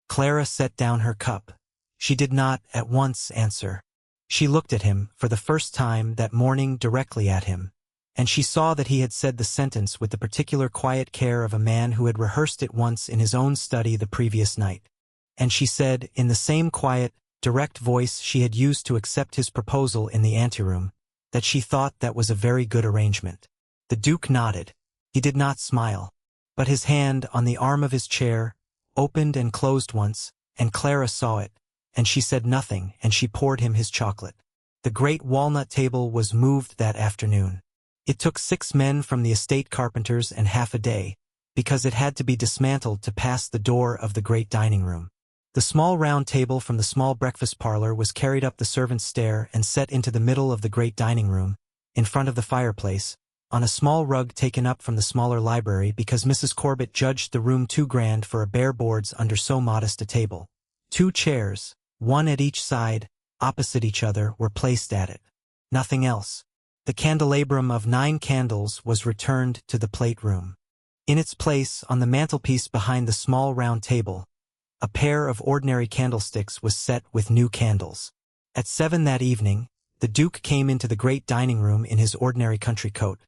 Clara set down her cup. She did not, at once, answer. She looked at him, for the first time that morning, directly at him, and she saw that he had said the sentence with the particular quiet care of a man who had rehearsed it once in his own study the previous night. And she said, in the same quiet, direct voice she had used to accept his proposal in the anteroom, that she thought that was a very good arrangement. The Duke nodded. He did not smile, but his hand on the arm of his chair opened and closed once, and Clara saw it, and she said nothing, and she poured him his chocolate. The great walnut table was moved that afternoon. It took 6 men from the estate carpenters and half a day, because it had to be dismantled to pass the door of the great dining room. The small round table from the small breakfast parlor was carried up the servants' stair and set into the middle of the great dining room, in front of the fireplace, on a small rug taken up from the smaller library because Mrs. Corbett judged the room too grand for a bare boards under so modest a table. 2 chairs, one at each side, opposite each other, were placed at it. Nothing else. The candelabrum of 9 candles was returned to the plate room. In its place, on the mantelpiece behind the small round table, a pair of ordinary candlesticks was set with new candles. At 7 that evening, the Duke came into the great dining room in his ordinary country coat,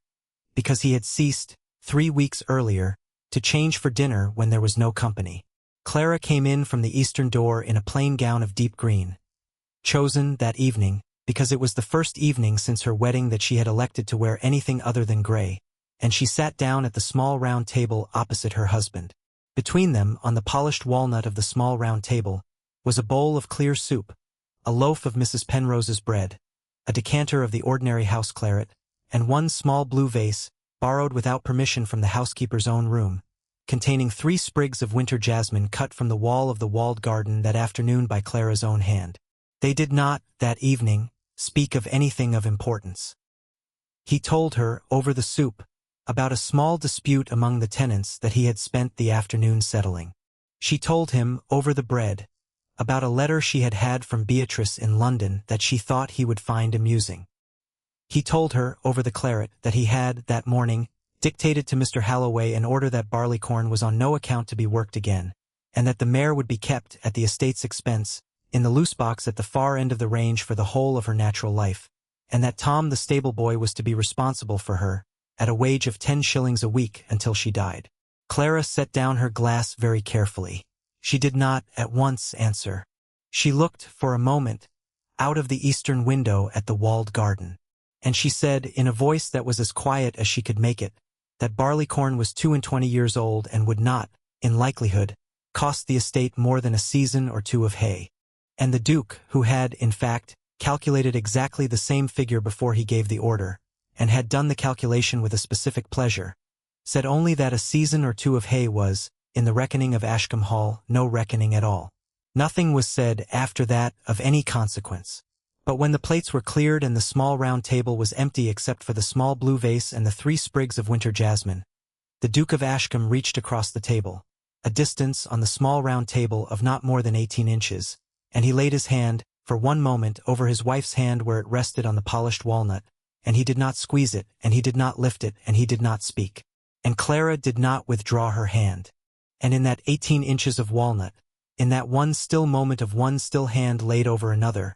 because he had ceased, 3 weeks earlier, to change for dinner when there was no company. Clara came in from the eastern door in a plain gown of deep green, chosen that evening because it was the first evening since her wedding that she had elected to wear anything other than gray, and she sat down at the small round table opposite her husband. Between them, on the polished walnut of the small round table, was a bowl of clear soup, a loaf of Mrs. Penrose's bread, a decanter of the ordinary house claret, and one small blue vase, borrowed without permission from the housekeeper's own room, containing 3 sprigs of winter jasmine cut from the wall of the walled garden that afternoon by Clara's own hand. They did not, that evening, speak of anything of importance. He told her, over the soup, about a small dispute among the tenants that he had spent the afternoon settling. She told him, over the bread, about a letter she had had from Beatrice in London that she thought he would find amusing. He told her, over the claret, that he had, that morning, dictated to Mr. Halloway an order that barleycorn was on no account to be worked again, and that the mare would be kept, at the estate's expense, in the loose box at the far end of the range for the whole of her natural life, and that Tom the stable boy was to be responsible for her, at a wage of 10 shillings a week until she died. Clara set down her glass very carefully. She did not, at once, answer. She looked, for a moment, out of the eastern window at the walled garden, and she said, in a voice that was as quiet as she could make it, that barleycorn was 22 years old and would not, in likelihood, cost the estate more than a season or 2 of hay. And the Duke, who had, in fact, calculated exactly the same figure before he gave the order, and had done the calculation with a specific pleasure, said only that a season or 2 of hay was, in the reckoning of Ashcombe Hall, no reckoning at all. Nothing was said, after that, of any consequence. But when the plates were cleared and the small round table was empty except for the small blue vase and the 3 sprigs of winter jasmine, the Duke of Ashcombe reached across the table, a distance on the small round table of not more than 18 inches, and he laid his hand, for one moment, over his wife's hand where it rested on the polished walnut, and he did not squeeze it, and he did not lift it, and he did not speak. And Clara did not withdraw her hand. And in that 18 inches of walnut, in that one still moment of one still hand laid over another,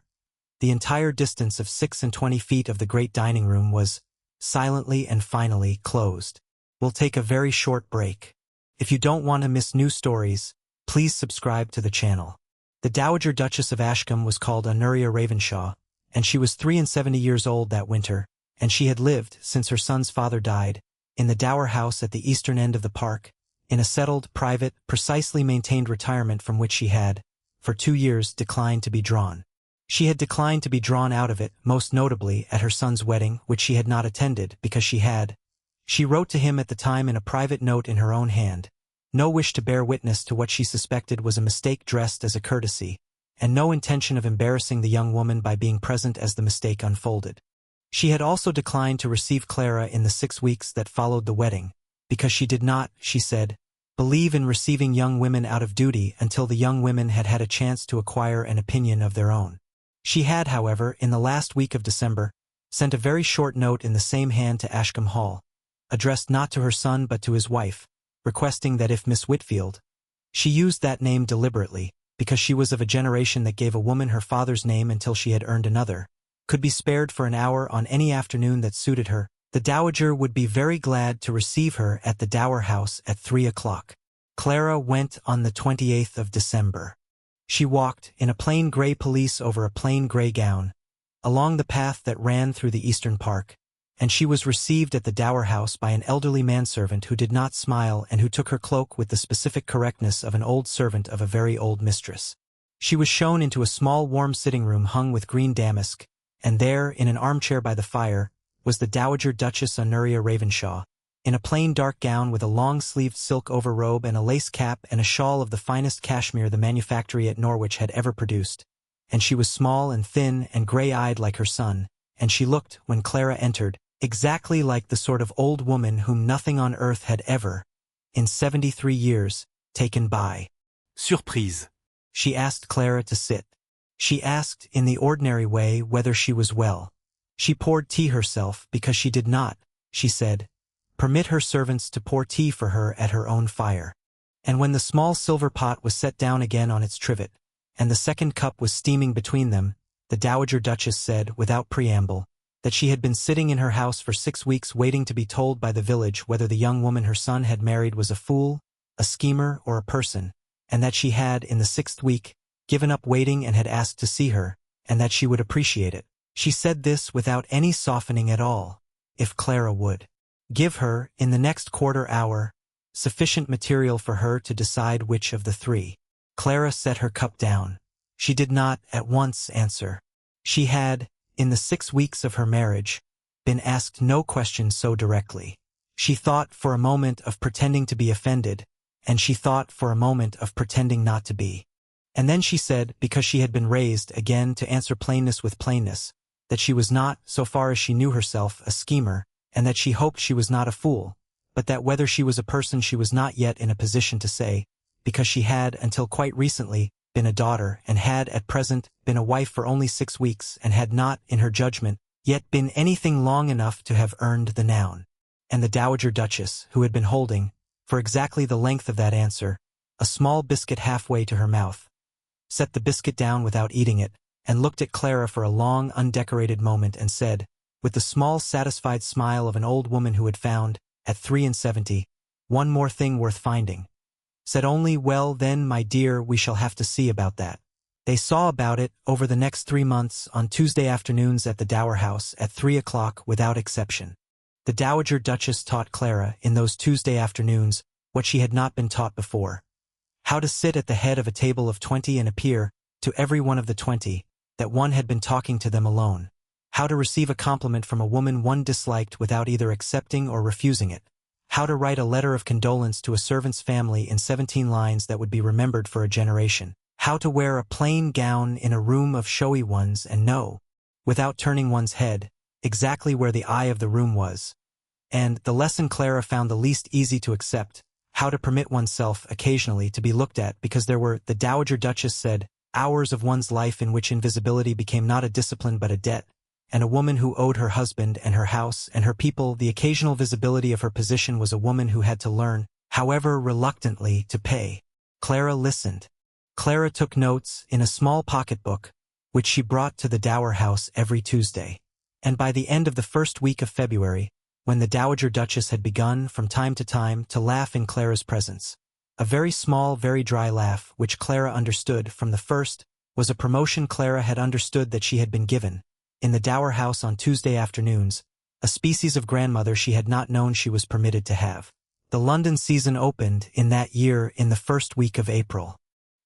the entire distance of 26 feet of the great dining room was, silently and finally, closed. We'll take a very short break. If you don't want to miss new stories, please subscribe to the channel. The Dowager Duchess of Ashcombe was called Honoria Ravenshaw, and she was 73 years old that winter, and she had lived, since her son's father died, in the dower house at the eastern end of the park, in a settled, private, precisely maintained retirement from which she had, for 2 years, declined to be drawn. She had declined to be drawn out of it, most notably at her son's wedding, which she had not attended because she wrote to him at the time in a private note in her own hand, no wish to bear witness to what she suspected was a mistake dressed as a courtesy, and no intention of embarrassing the young woman by being present as the mistake unfolded. She had also declined to receive Clara in the 6 weeks that followed the wedding, because she did not, she said, believe in receiving young women out of duty until the young women had had a chance to acquire an opinion of their own. She had, however, in the last week of December, sent a very short note in the same hand to Ashcombe Hall, addressed not to her son but to his wife, requesting that if Miss Whitfield, she used that name deliberately, because she was of a generation that gave a woman her father's name until she had earned another, could be spared for an hour on any afternoon that suited her, the Dowager would be very glad to receive her at the Dower House at 3 o'clock. Clara went on the 28th of December. She walked, in a plain grey pelisse over a plain grey gown, along the path that ran through the eastern park, and she was received at the Dower House by an elderly manservant who did not smile and who took her cloak with the specific correctness of an old servant of a very old mistress. She was shown into a small warm sitting-room hung with green damask, and there, in an armchair by the fire, was the Dowager Duchess Honoria Ravenshaw, in a plain dark gown with a long-sleeved silk overrobe and a lace cap and a shawl of the finest cashmere the manufactory at Norwich had ever produced, and she was small and thin and grey-eyed like her son, and she looked, when Clara entered, exactly like the sort of old woman whom nothing on earth had ever, in 73 years, taken by Surprise. She asked Clara to sit. She asked, in the ordinary way, whether she was well. She poured tea herself because she did not, she said, permit her servants to pour tea for her at her own fire. And when the small silver pot was set down again on its trivet, and the second cup was steaming between them, the Dowager Duchess said, without preamble, that she had been sitting in her house for 6 weeks waiting to be told by the village whether the young woman her son had married was a fool, a schemer, or a person, and that she had, in the 6th week, given up waiting and had asked to see her, and that she would appreciate it. She said this without any softening at all, if Clara would give her, in the next quarter hour, sufficient material for her to decide which of the three. Clara set her cup down. She did not, at once, answer. She had, in the 6 weeks of her marriage, been asked no question so directly. She thought for a moment of pretending to be offended, and she thought for a moment of pretending not to be. And then she said, because she had been raised, again, to answer plainness with plainness, that she was not, so far as she knew herself, a schemer, and that she hoped she was not a fool, but that whether she was a person she was not yet in a position to say, because she had, until quite recently, been a daughter, and had, at present, been a wife for only 6 weeks, and had not, in her judgment, yet been anything long enough to have earned the noun. And the Dowager Duchess, who had been holding, for exactly the length of that answer, a small biscuit halfway to her mouth, set the biscuit down without eating it, and looked at Clara for a long, undecorated moment and said, with the small, satisfied smile of an old woman who had found, at 73, one more thing worth finding, said only, well, then, my dear, we shall have to see about that. They saw about it, over the next 3 months, on Tuesday afternoons at the Dower House, at 3 o'clock, without exception. The Dowager Duchess taught Clara, in those Tuesday afternoons, what she had not been taught before. How to sit at the head of a table of 20 and appear, to every one of the 20, that one had been talking to them alone. How to receive a compliment from a woman one disliked without either accepting or refusing it. How to write a letter of condolence to a servant's family in 17 lines that would be remembered for a generation. How to wear a plain gown in a room of showy ones and know, without turning one's head, exactly where the eye of the room was. And, the lesson Clara found the least easy to accept, how to permit oneself, occasionally, to be looked at because there were, the Dowager Duchess said, hours of one's life in which invisibility became not a discipline but a debt, and a woman who owed her husband and her house and her people the occasional visibility of her position was a woman who had to learn, however reluctantly, to pay. Clara listened. Clara took notes in a small pocketbook, which she brought to the Dower House every Tuesday. And by the end of the first week of February, when the Dowager Duchess had begun, from time to time, to laugh in Clara's presence, a very small, very dry laugh, which Clara understood from the first, was a promotion Clara had understood that she had been given, in the Dower House on Tuesday afternoons, a species of grandmother she had not known she was permitted to have. The London season opened, in that year, in the first week of April.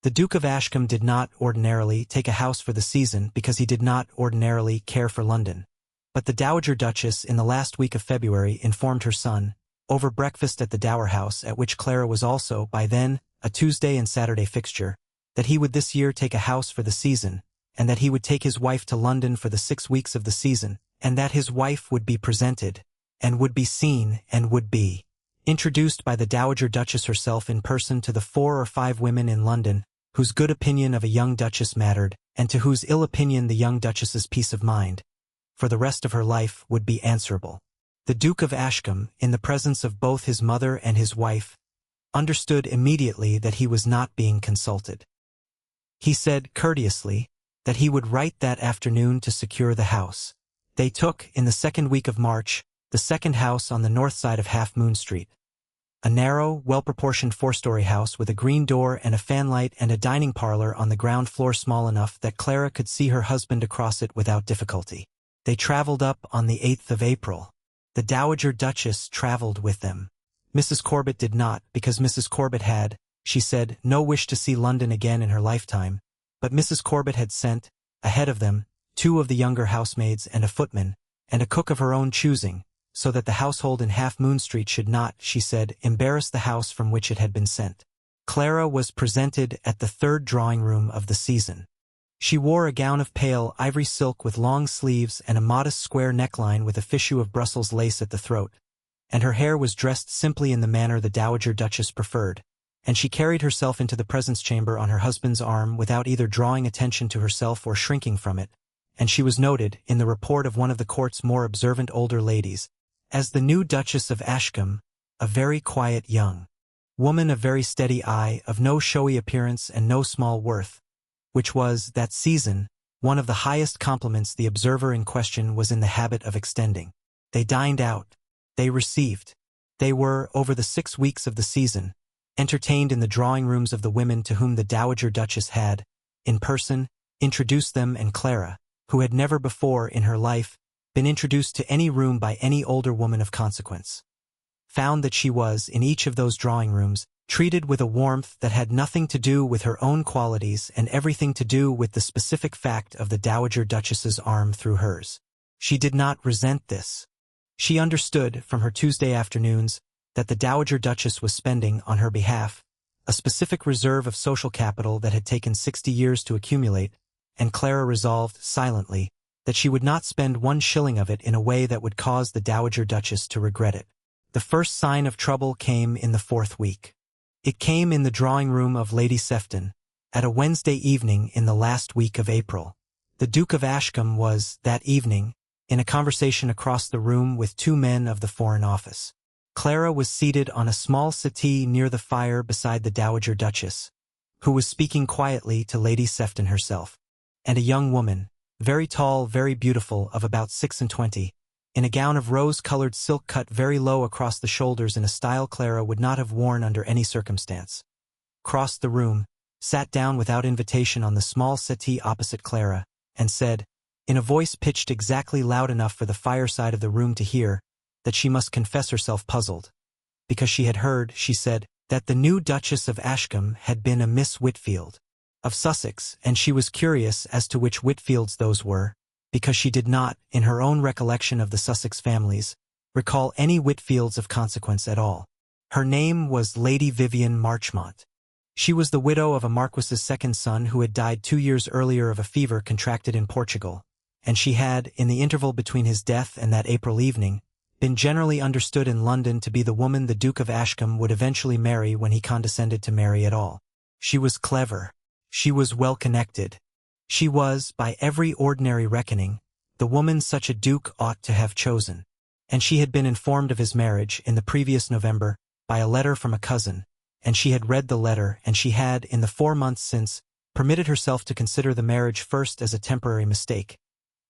The Duke of Ashcombe did not, ordinarily, take a house for the season because he did not, ordinarily, care for London. But the Dowager Duchess, in the last week of February, informed her son, over breakfast at the Dower House, at which Clara was also, by then, a Tuesday and Saturday fixture, that he would this year take a house for the season, and that he would take his wife to London for the 6 weeks of the season, and that his wife would be presented, and would be seen, and would be introduced by the Dowager Duchess herself in person to the 4 or 5 women in London, whose good opinion of a young duchess mattered, and to whose ill opinion the young duchess's peace of mind, for the rest of her life, would be answerable. The Duke of Ashcombe, in the presence of both his mother and his wife, understood immediately that he was not being consulted. He said, courteously, that he would write that afternoon to secure the house. They took, in the 2nd week of March, the 2nd house on the north side of Half Moon Street. A narrow, well-proportioned 4-story house with a green door and a fanlight and a dining parlor on the ground floor small enough that Clara could see her husband across it without difficulty. They traveled up on the 8th of April. The Dowager Duchess traveled with them. Mrs. Corbet did not, because Mrs. Corbet had, she said, no wish to see London again in her lifetime, but Mrs. Corbet had sent, ahead of them, 2 of the younger housemaids and a footman, and a cook of her own choosing, so that the household in Half Moon Street should not, she said, embarrass the house from which it had been sent. Clara was presented at the 3rd drawing-room of the season. She wore a gown of pale ivory silk with long sleeves and a modest square neckline with a fichu of Brussels lace at the throat, and her hair was dressed simply in the manner the Dowager Duchess preferred, and she carried herself into the presence chamber on her husband's arm without either drawing attention to herself or shrinking from it, and she was noted, in the report of one of the court's more observant older ladies, as the new Duchess of Ashcombe, a very quiet young woman of very steady eye, of no showy appearance and no small worth, which was, that season, one of the highest compliments the observer in question was in the habit of extending. They dined out. They received. They were, over the 6 weeks of the season, entertained in the drawing-rooms of the women to whom the Dowager Duchess had, in person, introduced them, and Clara, who had never before in her life been introduced to any room by any older woman of consequence, found that she was, in each of those drawing-rooms, treated with a warmth that had nothing to do with her own qualities and everything to do with the specific fact of the Dowager Duchess's arm through hers. She did not resent this. She understood, from her Tuesday afternoons, that the Dowager Duchess was spending, on her behalf, a specific reserve of social capital that had taken 60 years to accumulate, and Clara resolved, silently, that she would not spend 1 shilling of it in a way that would cause the Dowager Duchess to regret it. The first sign of trouble came in the 4th week. It came in the drawing-room of Lady Sefton, at a Wednesday evening in the last week of April. The Duke of Ashcombe was, that evening, in a conversation across the room with 2 men of the Foreign Office. Clara was seated on a small settee near the fire beside the Dowager Duchess, who was speaking quietly to Lady Sefton herself, and a young woman, very tall, very beautiful, of about 26, in a gown of rose-colored silk cut very low across the shoulders in a style Clara would not have worn under any circumstance, crossed the room, sat down without invitation on the small settee opposite Clara, and said, in a voice pitched exactly loud enough for the fireside of the room to hear, that she must confess herself puzzled, because she had heard, she said, that the new Duchess of Ashcombe had been a Miss Whitfield, of Sussex, and she was curious as to which Whitfields those were, because she did not, in her own recollection of the Sussex families, recall any Whitfields of consequence at all. Her name was Lady Vivian Marchmont. She was the widow of a marquis's 2nd son who had died 2 years earlier of a fever contracted in Portugal, and she had, in the interval between his death and that April evening, been generally understood in London to be the woman the Duke of Ashcombe would eventually marry when he condescended to marry at all. She was clever. She was well-connected. She was, by every ordinary reckoning, the woman such a duke ought to have chosen, and she had been informed of his marriage, in the previous November, by a letter from a cousin, and she had read the letter, and she had, in the 4 months since, permitted herself to consider the marriage first as a temporary mistake,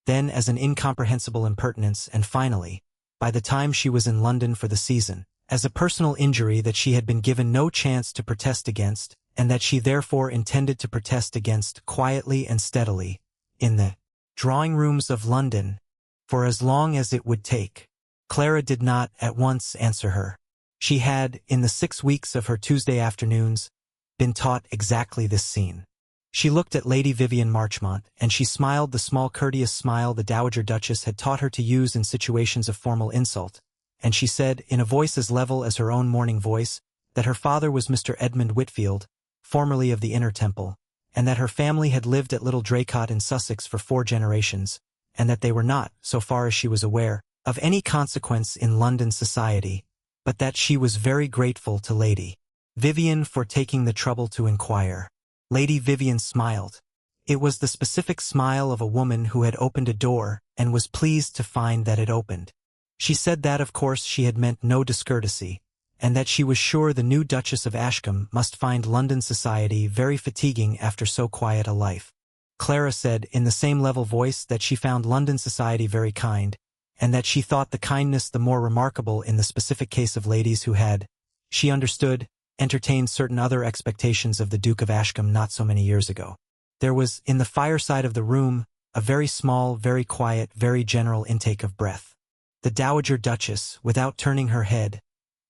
then as an incomprehensible impertinence, and finally, by the time she was in London for the season, as a personal injury that she had been given no chance to protest against, and that she therefore intended to protest against quietly and steadily, in the drawing-rooms of London, for as long as it would take. Clara did not at once answer her. She had, in the 6 weeks of her Tuesday afternoons, been taught exactly this scene. She looked at Lady Vivian Marchmont, and she smiled the small courteous smile the Dowager Duchess had taught her to use in situations of formal insult, and she said, in a voice as level as her own morning voice, that her father was Mr. Edmund Whitfield, formerly of the Inner Temple, and that her family had lived at Little Draycott in Sussex for 4 generations, and that they were not, so far as she was aware, of any consequence in London society, but that she was very grateful to Lady Vivian for taking the trouble to inquire. Lady Vivian smiled. It was the specific smile of a woman who had opened a door and was pleased to find that it opened. She said that, of course, she had meant no discourtesy, and that she was sure the new Duchess of Ashcombe must find London society very fatiguing after so quiet a life. Clara said, in the same level voice, that she found London society very kind, and that she thought the kindness the more remarkable in the specific case of ladies who had, she understood, entertained certain other expectations of the Duke of Ashcombe not so many years ago. There was, in the fireside of the room, a very small, very quiet, very general intake of breath. The Dowager Duchess, without turning her head,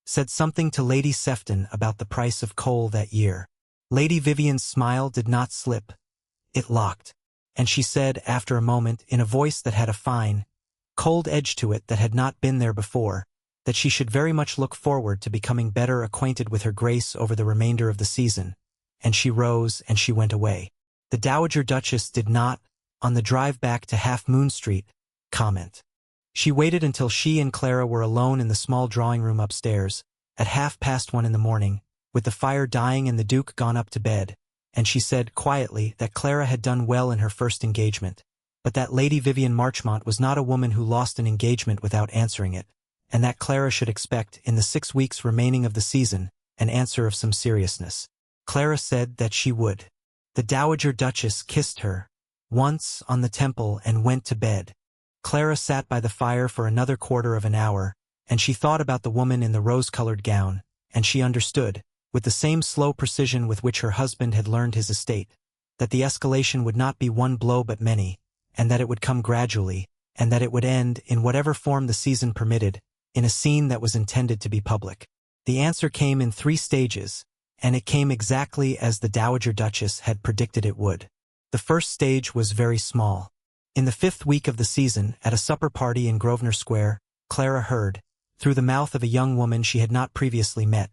said something to Lady Sefton about the price of coal that year. Lady Vivian's smile did not slip. It locked, and she said, after a moment, in a voice that had a fine, cold edge to it that had not been there before, that she should very much look forward to becoming better acquainted with her Grace over the remainder of the season, and she rose and she went away. The Dowager Duchess did not, on the drive back to Half Moon Street, comment. She waited until she and Clara were alone in the small drawing room upstairs, at 1:30 in the morning, with the fire dying and the Duke gone up to bed, and she said quietly that Clara had done well in her first engagement, but that Lady Vivian Marchmont was not a woman who lost an engagement without answering it, and that Clara should expect, in the 6 weeks remaining of the season, an answer of some seriousness. Clara said that she would. The Dowager Duchess kissed her once on the temple and went to bed. Clara sat by the fire for another quarter of an hour, and she thought about the woman in the rose-colored gown, and she understood, with the same slow precision with which her husband had learned his estate, that the escalation would not be one blow but many, and that it would come gradually, and that it would end, in whatever form the season permitted, in a scene that was intended to be public. The answer came in 3 stages, and it came exactly as the Dowager Duchess had predicted it would. The first stage was very small. In the 5th week of the season, at a supper party in Grosvenor Square, Clara heard, through the mouth of a young woman she had not previously met,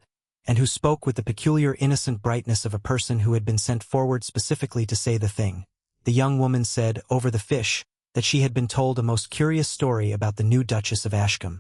and who spoke with the peculiar innocent brightness of a person who had been sent forward specifically to say the thing. The young woman said, over the fish, that she had been told a most curious story about the new Duchess of Ashcombe.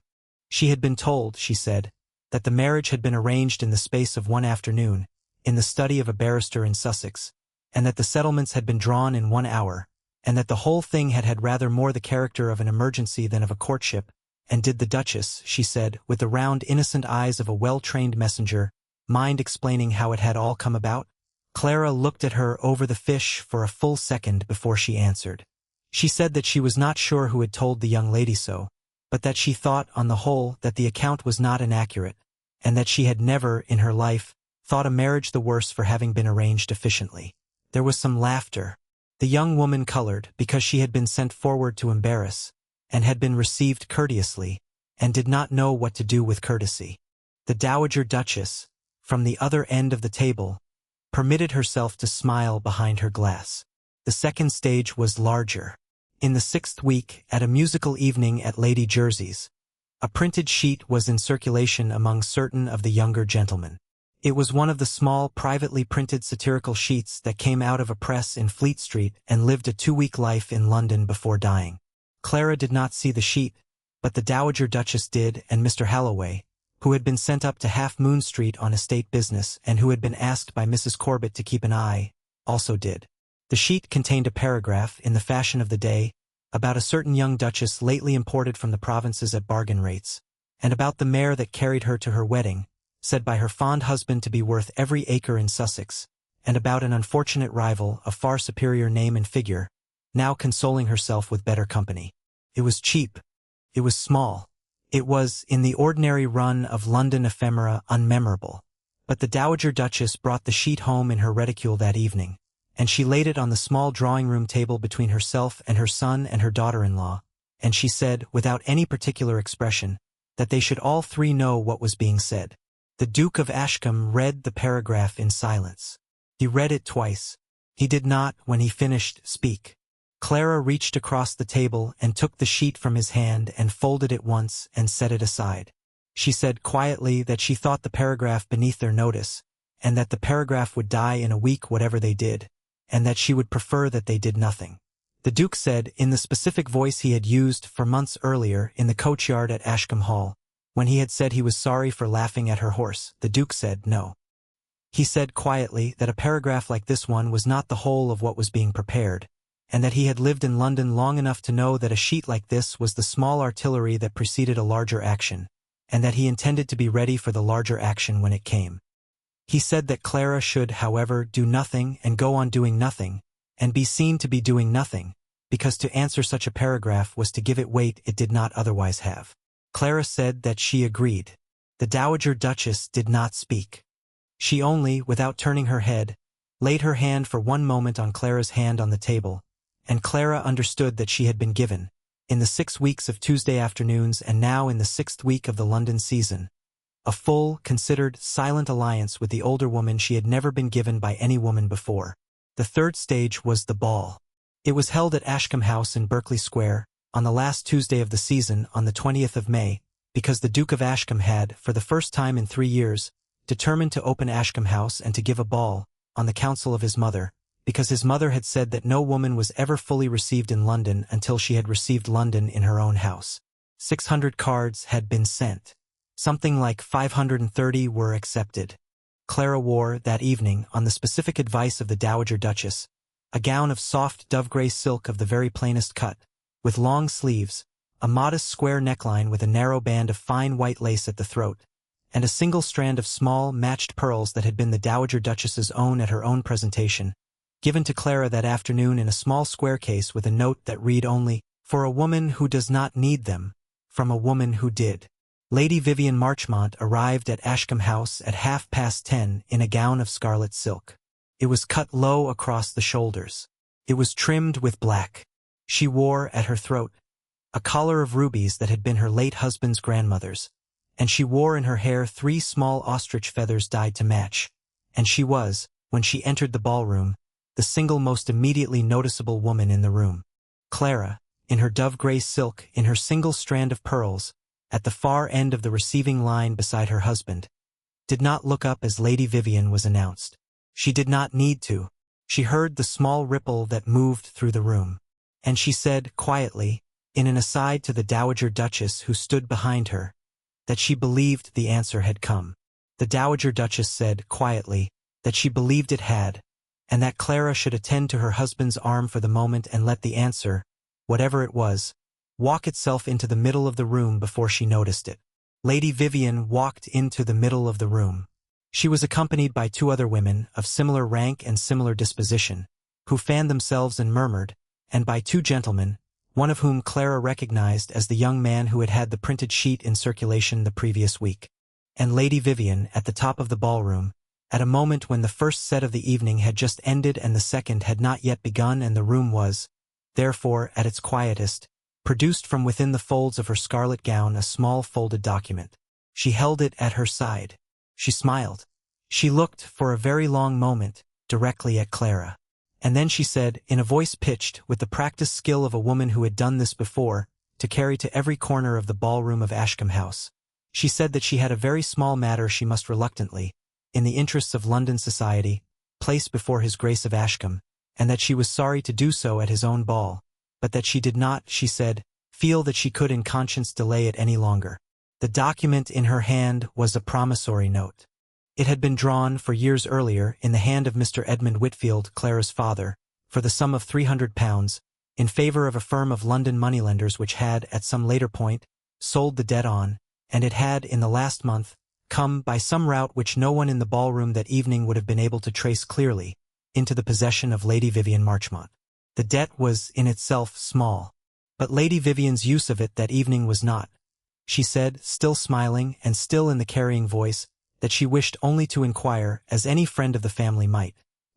She had been told, she said, that the marriage had been arranged in the space of one afternoon, in the study of a barrister in Sussex, and that the settlements had been drawn in 1 hour, and that the whole thing had had rather more the character of an emergency than of a courtship, and did the Duchess, she said, with the round innocent eyes of a well-trained messenger, mind explaining how it had all come about? Clara looked at her over the fish for a full second before she answered. She said that she was not sure who had told the young lady so, but that she thought, on the whole, that the account was not inaccurate, and that she had never, in her life, thought a marriage the worse for having been arranged efficiently. There was some laughter. The young woman colored, because she had been sent forward to embarrass, and had been received courteously, and did not know what to do with courtesy. The Dowager Duchess, from the other end of the table, permitted herself to smile behind her glass. The second stage was larger. In the 6th week, at a musical evening at Lady Jersey's, a printed sheet was in circulation among certain of the younger gentlemen. It was one of the small, privately printed satirical sheets that came out of a press in Fleet Street and lived a 2-week life in London before dying. Clara did not see the sheet, but the Dowager Duchess did, and Mr. Halloway, who had been sent up to Half Moon Street on estate business and who had been asked by Mrs. Corbett to keep an eye, also did. The sheet contained a paragraph, in the fashion of the day, about a certain young duchess lately imported from the provinces at bargain rates, and about the mare that carried her to her wedding, said by her fond husband to be worth every acre in Sussex, and about an unfortunate rival, of far superior name and figure, now consoling herself with better company. It was cheap. It was small. It was, in the ordinary run of London ephemera, unmemorable. But the Dowager Duchess brought the sheet home in her reticule that evening, and she laid it on the small drawing-room table between herself and her son and her daughter-in-law, and she said, without any particular expression, that they should all 3 know what was being said. The Duke of Ashcombe read the paragraph in silence. He read it twice. He did not, when he finished, speak. Clara reached across the table and took the sheet from his hand and folded it once and set it aside. She said quietly that she thought the paragraph beneath their notice, and that the paragraph would die in a week whatever they did, and that she would prefer that they did nothing. The Duke said, in the specific voice he had used for months earlier in the coachyard at Ashcombe Hall, when he had said he was sorry for laughing at her horse, the Duke said no. He said quietly that a paragraph like this one was not the whole of what was being prepared, and that he had lived in London long enough to know that a sheet like this was the small artillery that preceded a larger action, and that he intended to be ready for the larger action when it came. He said that Clara should, however, do nothing and go on doing nothing, and be seen to be doing nothing, because to answer such a paragraph was to give it weight it did not otherwise have. Clara said that she agreed. The Dowager Duchess did not speak. She only, without turning her head, laid her hand for one moment on Clara's hand on the table, and Clara understood that she had been given, in the 6 weeks of Tuesday afternoons and now in the 6th week of the London season, a full, considered, silent alliance with the older woman she had never been given by any woman before. The third stage was the ball. It was held at Ashcombe House in Berkeley Square, on the last Tuesday of the season on the 20th of May, because the Duke of Ashcombe had, for the first time in 3 years, determined to open Ashcombe House and to give a ball, on the counsel of his mother, because his mother had said that no woman was ever fully received in London until she had received London in her own house. 600 cards had been sent. Something like 530 were accepted. Clara wore, that evening, on the specific advice of the Dowager Duchess, a gown of soft dove-gray silk of the very plainest cut, with long sleeves, a modest square neckline with a narrow band of fine white lace at the throat, and a single strand of small, matched pearls that had been the Dowager Duchess's own at her own presentation, given to Clara that afternoon in a small square case with a note that read only, "For a woman who does not need them, from a woman who did." Lady Vivian Marchmont arrived at Ashcombe House at 10:30 in a gown of scarlet silk. It was cut low across the shoulders. It was trimmed with black. She wore, at her throat, a collar of rubies that had been her late husband's grandmother's, and she wore in her hair 3 small ostrich feathers dyed to match, and she was, when she entered the ballroom, the single most immediately noticeable woman in the room. Clara, in her dove-gray silk, in her single strand of pearls, at the far end of the receiving line beside her husband, did not look up as Lady Vivian was announced. She did not need to. She heard the small ripple that moved through the room, and she said, quietly, in an aside to the Dowager Duchess who stood behind her, that she believed the answer had come. The Dowager Duchess said, quietly, that she believed it had, and that Clara should attend to her husband's arm for the moment and let the answer, whatever it was, walk itself into the middle of the room before she noticed it. Lady Vivian walked into the middle of the room. She was accompanied by 2 other women, of similar rank and similar disposition, who fanned themselves and murmured, and by 2 gentlemen, one of whom Clara recognized as the young man who had had the printed sheet in circulation the previous week. And Lady Vivian, at the top of the ballroom, at a moment when the first set of the evening had just ended and the second had not yet begun, and the room was, therefore, at its quietest, produced from within the folds of her scarlet gown a small folded document. She held it at her side. She smiled. She looked, for a very long moment, directly at Clara. And then she said, in a voice pitched, with the practiced skill of a woman who had done this before, to carry to every corner of the ballroom of Ashcombe House, she said that she had a very small matter she must reluctantly, in the interests of London society, place before His Grace of Ashcombe, and that she was sorry to do so at his own ball, but that she did not, she said, feel that she could in conscience delay it any longer. The document in her hand was a promissory note. It had been drawn, for years earlier, in the hand of Mr. Edmund Whitfield, Clara's father, for the sum of £300, in favor of a firm of London moneylenders which had, at some later point, sold the debt on, and it had, in the last month, come, by some route which no one in the ballroom that evening would have been able to trace clearly, into the possession of Lady Vivian Marchmont. The debt was, in itself, small, but Lady Vivian's use of it that evening was not. She said, still smiling, and still in the carrying voice, that she wished only to inquire, as any friend of the family might,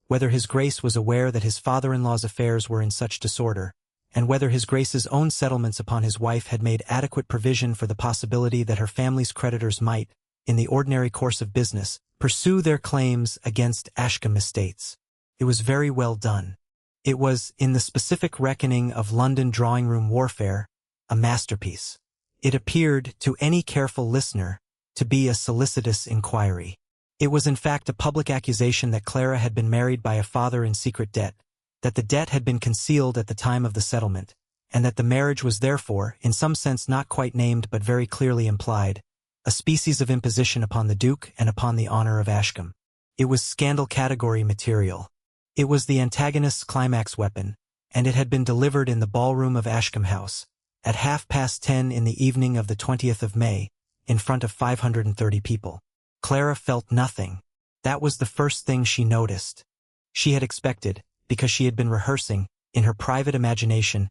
whether His Grace was aware that his father-in-law's affairs were in such disorder, and whether His Grace's own settlements upon his wife had made adequate provision for the possibility that her family's creditors might, in the ordinary course of business, pursue their claims against Ashcombe estates. It was very well done. It was, in the specific reckoning of London drawing-room warfare, a masterpiece. It appeared, to any careful listener, to be a solicitous inquiry. It was in fact a public accusation that Clara had been married by a father in secret debt, that the debt had been concealed at the time of the settlement, and that the marriage was therefore, in some sense not quite named but very clearly implied, a species of imposition upon the Duke and upon the honor of Ashcombe. It was scandal category material. It was the antagonist's climax weapon, and it had been delivered in the ballroom of Ashcombe House, at 10:30 in the evening of the 20th of May, in front of 530 people. Clara felt nothing. That was the first thing she noticed. She had expected, because she had been rehearsing, in her private imagination,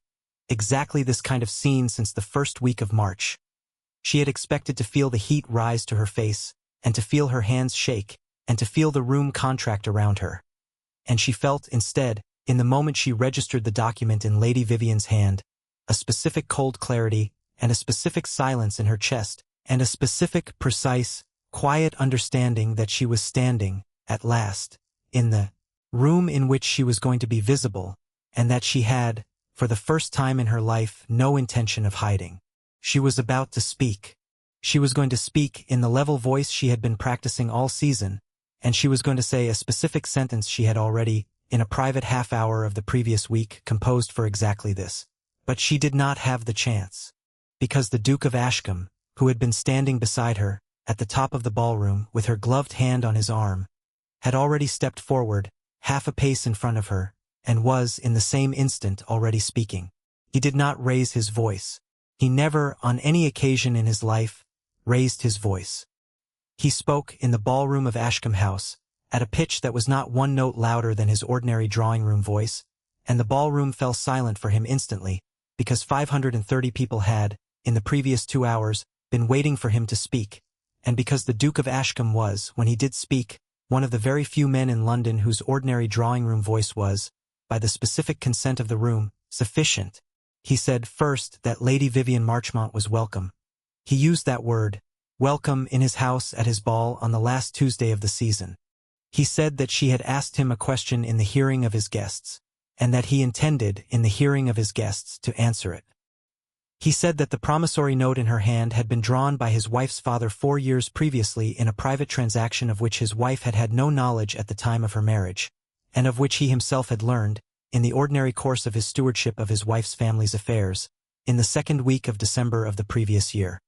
exactly this kind of scene since the first week of March. She had expected to feel the heat rise to her face, and to feel her hands shake, and to feel the room contract around her. And she felt, instead, in the moment she registered the document in Lady Vivian's hand, a specific cold clarity, and a specific silence in her chest, and a specific, precise, quiet understanding that she was standing, at last, in the room in which she was going to be visible, and that she had, for the first time in her life, no intention of hiding. She was about to speak. She was going to speak in the level voice she had been practicing all season, and she was going to say a specific sentence she had already, in a private half-hour of the previous week composed for exactly this. But she did not have the chance. Because the Duke of Ashcombe, who had been standing beside her, at the top of the ballroom, with her gloved hand on his arm, had already stepped forward, half a pace in front of her, and was, in the same instant, already speaking. He did not raise his voice. He never, on any occasion in his life, raised his voice. He spoke in the ballroom of Ashcombe House, at a pitch that was not one note louder than his ordinary drawing-room voice, and the ballroom fell silent for him instantly, because 530 people had, in the previous 2 hours, been waiting for him to speak, and because the Duke of Ashcombe was, when he did speak, one of the very few men in London whose ordinary drawing-room voice was, by the specific consent of the room, sufficient. He said first that Lady Vivian Marchmont was welcome. He used that word, welcome, in his house at his ball on the last Tuesday of the season. He said that she had asked him a question in the hearing of his guests, and that he intended, in the hearing of his guests, to answer it. He said that the promissory note in her hand had been drawn by his wife's father 4 years previously in a private transaction of which his wife had had no knowledge at the time of her marriage, and of which he himself had learned, in the ordinary course of his stewardship of his wife's family's affairs, in the 2nd week of December of the previous year.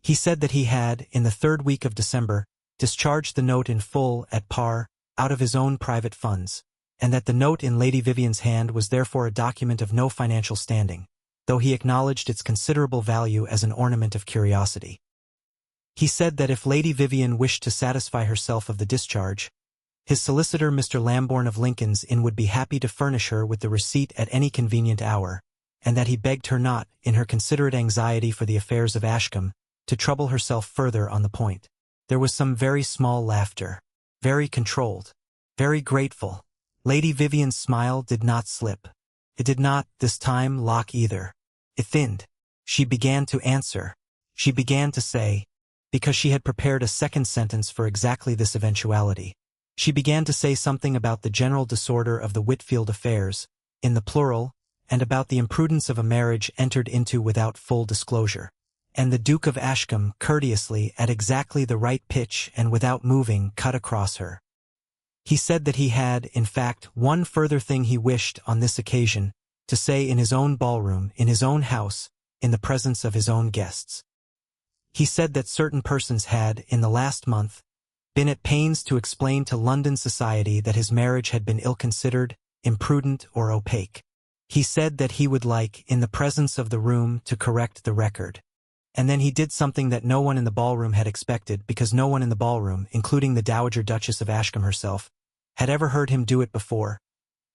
He said that he had, in the 3rd week of December, discharged the note in full, at par, out of his own private funds, and that the note in Lady Vivian's hand was therefore a document of no financial standing, though he acknowledged its considerable value as an ornament of curiosity. He said that if Lady Vivian wished to satisfy herself of the discharge, his solicitor Mr. Lambourne of Lincoln's Inn would be happy to furnish her with the receipt at any convenient hour, and that he begged her not, in her considerate anxiety for the affairs of Ashcombe, to trouble herself further on the point. There was some very small laughter, very controlled, very grateful. Lady Vivian's smile did not slip. It did not, this time, lock either. It thinned. She began to answer. She began to say, because she had prepared a second sentence for exactly this eventuality. She began to say something about the general disorder of the Whitfield affairs, in the plural, and about the imprudence of a marriage entered into without full disclosure. And the Duke of Ashcombe, courteously, at exactly the right pitch and without moving, cut across her. He said that he had, in fact, one further thing he wished, on this occasion, to say in his own ballroom, in his own house, in the presence of his own guests. He said that certain persons had, in the last month, been at pains to explain to London society that his marriage had been ill-considered, imprudent, or opaque. He said that he would like, in the presence of the room, to correct the record. And then he did something that no one in the ballroom had expected, because no one in the ballroom, including the Dowager Duchess of Ashcombe herself, had ever heard him do it before.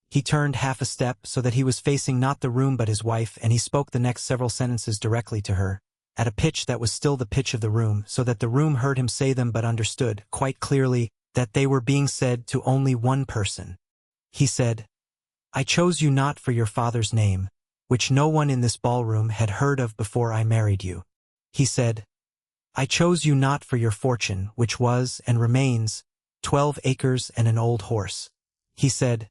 He turned half a step so that he was facing not the room but his wife, and he spoke the next several sentences directly to her, at a pitch that was still the pitch of the room, so that the room heard him say them but understood, quite clearly, that they were being said to only one person. He said, I chose you not for your father's name, which no one in this ballroom had heard of before I married you. He said, I chose you not for your fortune, which was, and remains, 12 acres and an old horse. He said,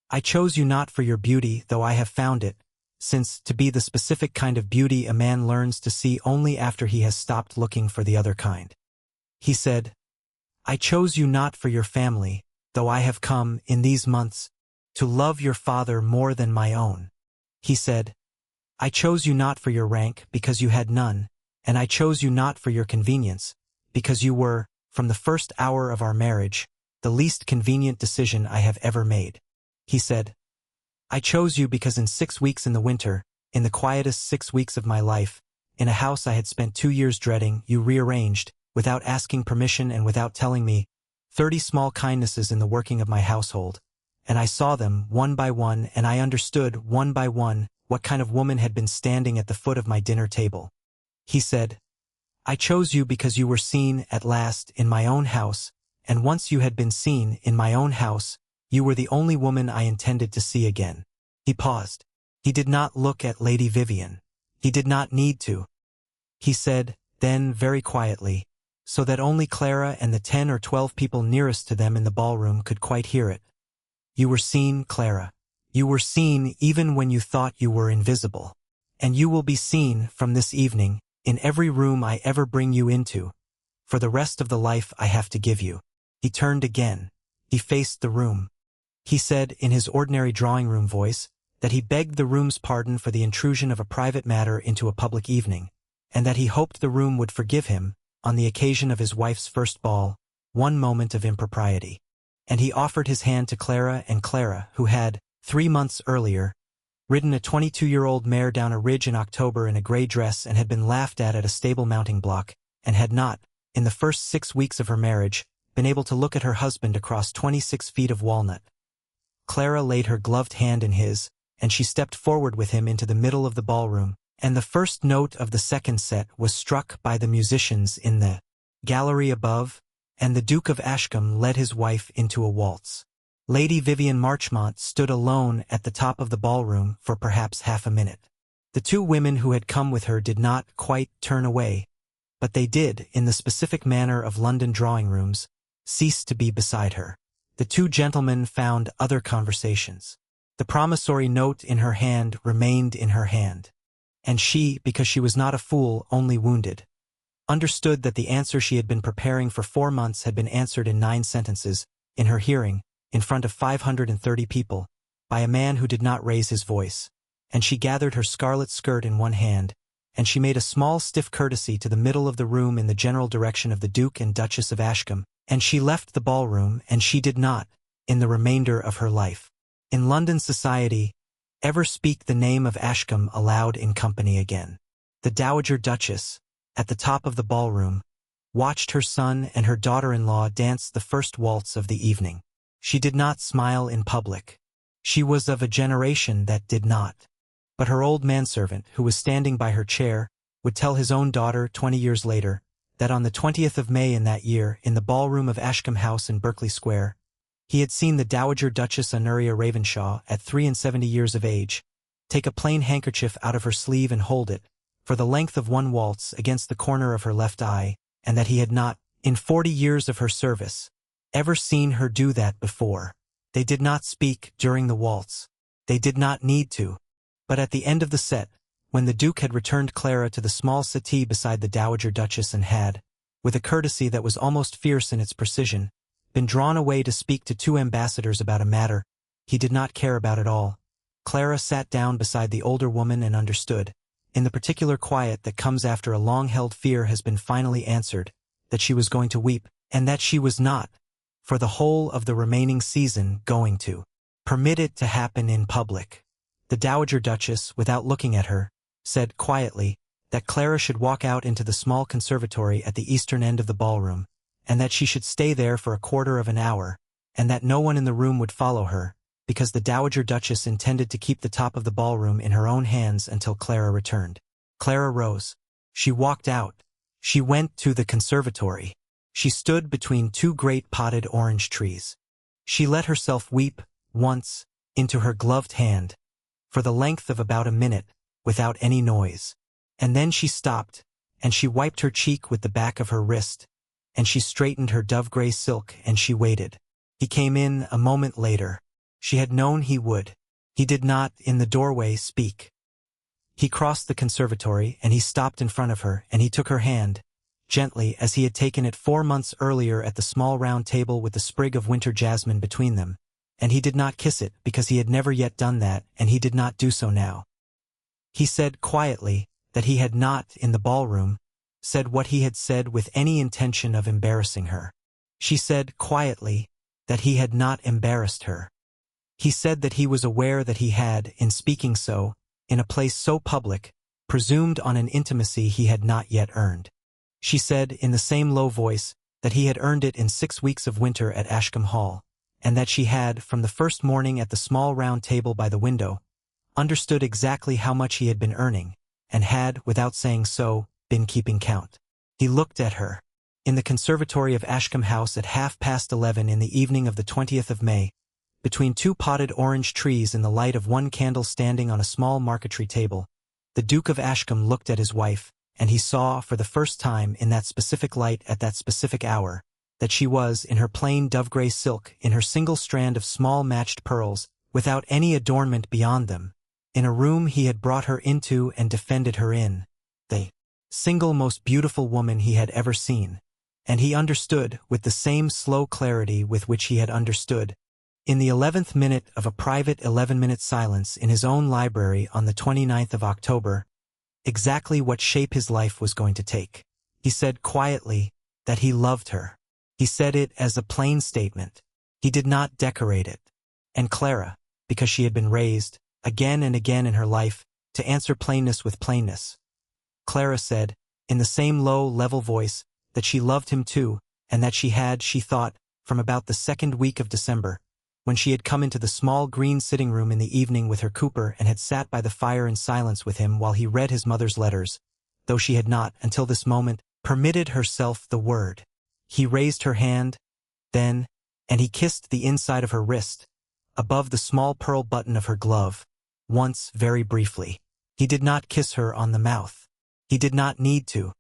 I chose you not for your beauty, though I have found it, since, to be the specific kind of beauty a man learns to see only after he has stopped looking for the other kind. He said, I chose you not for your family, though I have come, in these months, to love your father more than my own. He said, I chose you not for your rank, because you had none, and I chose you not for your convenience, because you were, from the first hour of our marriage, the least convenient decision I have ever made. He said, I chose you because in 6 weeks in the winter, in the quietest 6 weeks of my life, in a house I had spent 2 years dreading, you rearranged, without asking permission and without telling me, 30 small kindnesses in the working of my household, and I saw them, one by one, and I understood, one by one, what kind of woman had been standing at the foot of my dinner table. He said, I chose you because you were seen, at last, in my own house, and once you had been seen, in my own house, you were the only woman I intended to see again. He paused. He did not look at Lady Vivian. He did not need to. He said, then, very quietly, so that only Clara and the 10 or 12 people nearest to them in the ballroom could quite hear it. You were seen, Clara. You were seen even when you thought you were invisible. And you will be seen, from this evening, in every room I ever bring you into, for the rest of the life I have to give you. He turned again. He faced the room. He said, in his ordinary drawing-room voice, that he begged the room's pardon for the intrusion of a private matter into a public evening, and that he hoped the room would forgive him, on the occasion of his wife's first ball, one moment of impropriety. And he offered his hand to Clara, and Clara, who had, 3 months earlier, ridden a 22-year-old mare down a ridge in October in a gray dress and had been laughed at a stable mounting block, and had not, in the first 6 weeks of her marriage, been able to look at her husband across 26 feet of walnut. Clara laid her gloved hand in his, and she stepped forward with him into the middle of the ballroom, and the first note of the second set was struck by the musicians in the gallery above, and the Duke of Ashcombe led his wife into a waltz. Lady Vivian Marchmont stood alone at the top of the ballroom for perhaps half a minute. The 2 women who had come with her did not quite turn away, but they did, in the specific manner of London drawing-rooms, cease to be beside her. The 2 gentlemen found other conversations. The promissory note in her hand remained in her hand. And she, because she was not a fool, only wounded, understood that the answer she had been preparing for 4 months had been answered in 9 sentences, in her hearing, in front of 530 people, by a man who did not raise his voice. And she gathered her scarlet skirt in one hand, and she made a small stiff courtesy to the middle of the room in the general direction of the Duke and Duchess of Ashcombe, and she left the ballroom, and she did not, in the remainder of her life, in London society, ever speak the name of Ashcombe aloud in company again. The Dowager Duchess, at the top of the ballroom, watched her son and her daughter-in-law dance the first waltz of the evening. She did not smile in public. She was of a generation that did not. But her old manservant, who was standing by her chair, would tell his own daughter 20 years later, that on the 20th of May in that year, in the ballroom of Ashcombe House in Berkeley Square, he had seen the Dowager Duchess Honoria Ravenshaw, at 73 years of age, take a plain handkerchief out of her sleeve and hold it, for the length of one waltz, against the corner of her left eye, and that he had not, in 40 years of her service, ever seen her do that before. They did not speak during the waltz. They did not need to. But at the end of the set, when the Duke had returned Clara to the small settee beside the Dowager Duchess and had, with a courtesy that was almost fierce in its precision, been drawn away to speak to 2 ambassadors about a matter he did not care about at all, Clara sat down beside the older woman and understood, in the particular quiet that comes after a long-held fear has been finally answered, that she was going to weep, and that she was not, for the whole of the remaining season, going to permit it to happen in public. The Dowager Duchess, without looking at her, said quietly that Clara should walk out into the small conservatory at the eastern end of the ballroom, and that she should stay there for a quarter of an hour, and that no one in the room would follow her, because the Dowager Duchess intended to keep the top of the ballroom in her own hands until Clara returned. Clara rose. She walked out. She went to the conservatory. She stood between 2 great potted orange trees. She let herself weep, once, into her gloved hand, for the length of about a minute, without any noise. And then she stopped, and she wiped her cheek with the back of her wrist, and she straightened her dove-gray silk, and she waited. He came in a moment later. She had known he would. He did not, in the doorway, speak. He crossed the conservatory, and he stopped in front of her, and he took her hand, gently as he had taken it 4 months earlier at the small round table with the sprig of winter jasmine between them, and he did not kiss it because he had never yet done that, and he did not do so now. He said quietly that he had not, in the ballroom, said what he had said with any intention of embarrassing her. She said quietly that he had not embarrassed her. He said that he was aware that he had, in speaking so, in a place so public, presumed on an intimacy he had not yet earned. She said, in the same low voice, that he had earned it in 6 weeks of winter at Ashcombe Hall, and that she had, from the first morning at the small round table by the window, understood exactly how much he had been earning, and had, without saying so, been keeping count. He looked at her. In the conservatory of Ashcombe House at 11:30 in the evening of the 20th of May, between 2 potted orange trees in the light of 1 candle standing on a small marquetry table, the Duke of Ashcombe looked at his wife, and he saw, for the first time in that specific light at that specific hour, that she was, in her plain dove-gray silk, in her single strand of small matched pearls, without any adornment beyond them, in a room he had brought her into and defended her in, the single most beautiful woman he had ever seen, and he understood, with the same slow clarity with which he had understood, In the 11th minute of a private 11-minute silence in his own library on the 29th of October, exactly what shape his life was going to take. He said quietly that he loved her. He said it as a plain statement. He did not decorate it. And Clara, because she had been raised, again and again in her life, to answer plainness with plainness, Clara said, in the same low, level voice, that she loved him too, and that she thought, from about the second week of December, when she had come into the small green sitting room in the evening with her Cooper and had sat by the fire in silence with him while he read his mother's letters, though she had not, until this moment, permitted herself the word. He raised her hand, then, and he kissed the inside of her wrist, above the small pearl button of her glove, once very briefly. He did not kiss her on the mouth. He did not need to,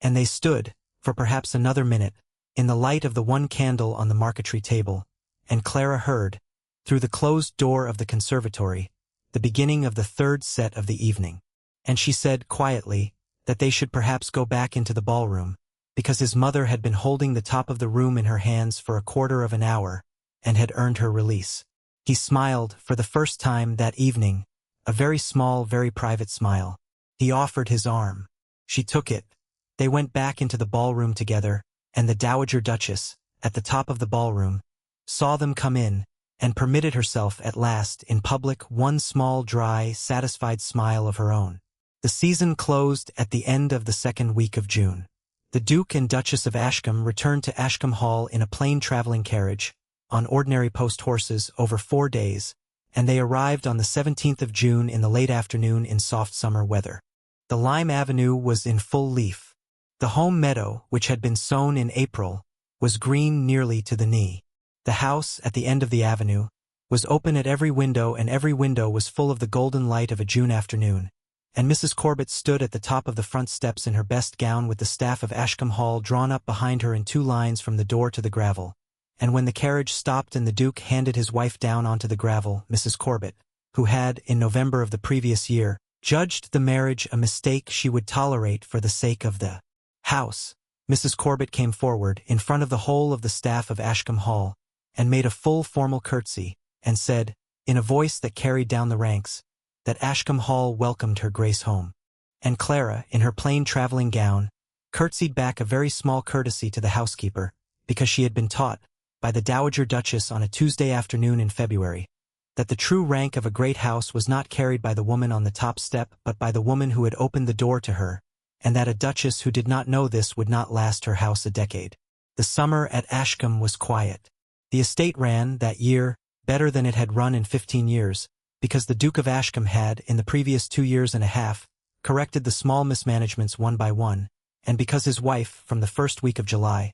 and they stood, for perhaps another minute, in the light of the one candle on the marquetry table, and Clara heard, through the closed door of the conservatory, the beginning of the third set of the evening. And she said quietly that they should perhaps go back into the ballroom, because his mother had been holding the top of the room in her hands for a quarter of an hour, and had earned her release. He smiled for the first time that evening, a very small, very private smile. He offered his arm. She took it. They went back into the ballroom together, and the Dowager Duchess, at the top of the ballroom, saw them come in, and permitted herself at last in public one small, dry, satisfied smile of her own. The season closed at the end of the second week of June. The Duke and Duchess of Ashcombe returned to Ashcombe Hall in a plain traveling carriage, on ordinary post horses over 4 days, and they arrived on the 17th of June in the late afternoon in soft summer weather. The lime avenue was in full leaf. The home meadow, which had been sown in April, was green nearly to the knee. The house, at the end of the avenue, was open at every window, and every window was full of the golden light of a June afternoon, and Mrs. Corbet stood at the top of the front steps in her best gown with the staff of Ashcombe Hall drawn up behind her in 2 lines from the door to the gravel, and when the carriage stopped and the Duke handed his wife down onto the gravel, Mrs. Corbet, who had, in November of the previous year, judged the marriage a mistake she would tolerate for the sake of the house, Mrs. Corbet came forward, in front of the whole of the staff of Ashcombe Hall, and made a full formal curtsy, and said, in a voice that carried down the ranks, that Ashcombe Hall welcomed her Grace home. And Clara, in her plain traveling gown, curtsied back a very small courtesy to the housekeeper, because she had been taught, by the Dowager Duchess on a Tuesday afternoon in February, that the true rank of a great house was not carried by the woman on the top step but by the woman who had opened the door to her, and that a duchess who did not know this would not last her house a decade. The summer at Ashcombe was quiet. The estate ran, that year, better than it had run in 15 years, because the Duke of Ashcombe had, in the previous 2 years and a half, corrected the small mismanagements one by one, and because his wife, from the first week of July,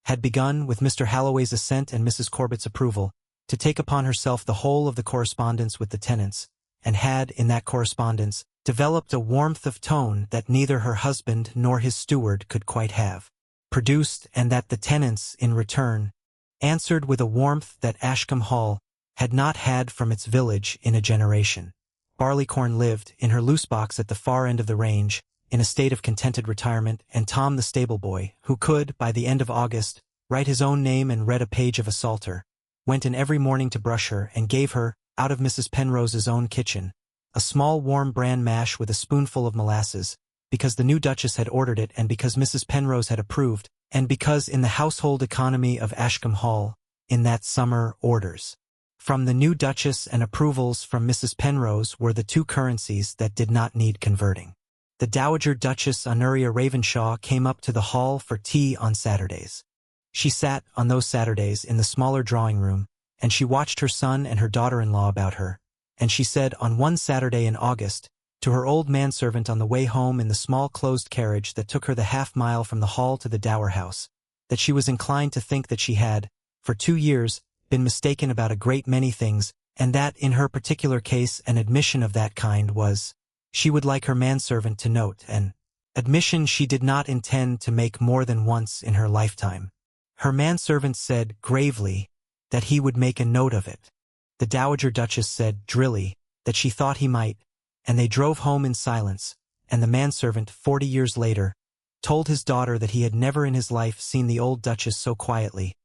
had begun, with Mr. Halloway's assent and Mrs. Corbet's approval, to take upon herself the whole of the correspondence with the tenants, and had, in that correspondence, developed a warmth of tone that neither her husband nor his steward could quite have produced, and that the tenants, in return, answered with a warmth that Ashcombe Hall had not had from its village in a generation. Barleycorn lived, in her loose box at the far end of the range, in a state of contented retirement, and Tom the stable boy, who could, by the end of August, write his own name and read a page of a psalter, went in every morning to brush her, and gave her, out of Mrs. Penrose's own kitchen, a small warm bran mash with a spoonful of molasses, because the new Duchess had ordered it and because Mrs. Penrose had approved, and because in the household economy of Ashcombe Hall, in that summer, orders from the new Duchess and approvals from Mrs. Penrose were the 2 currencies that did not need converting. The Dowager Duchess Honoria Ravenshaw came up to the hall for tea on Saturdays. She sat, on those Saturdays, in the smaller drawing-room, and she watched her son and her daughter-in-law about her, and she said on one Saturday in August, to her old manservant on the way home in the small closed carriage that took her the half-mile from the hall to the dower house, that she was inclined to think that she had, for 2 years, been mistaken about a great many things, and that, in her particular case, an admission of that kind was, she would like her manservant to note, an admission she did not intend to make more than once in her lifetime. Her manservant said, gravely, that he would make a note of it. The Dowager Duchess said, drily, that she thought he might, and they drove home in silence, and the manservant, 40 years later, told his daughter that he had never in his life seen the old Duchess so quietly,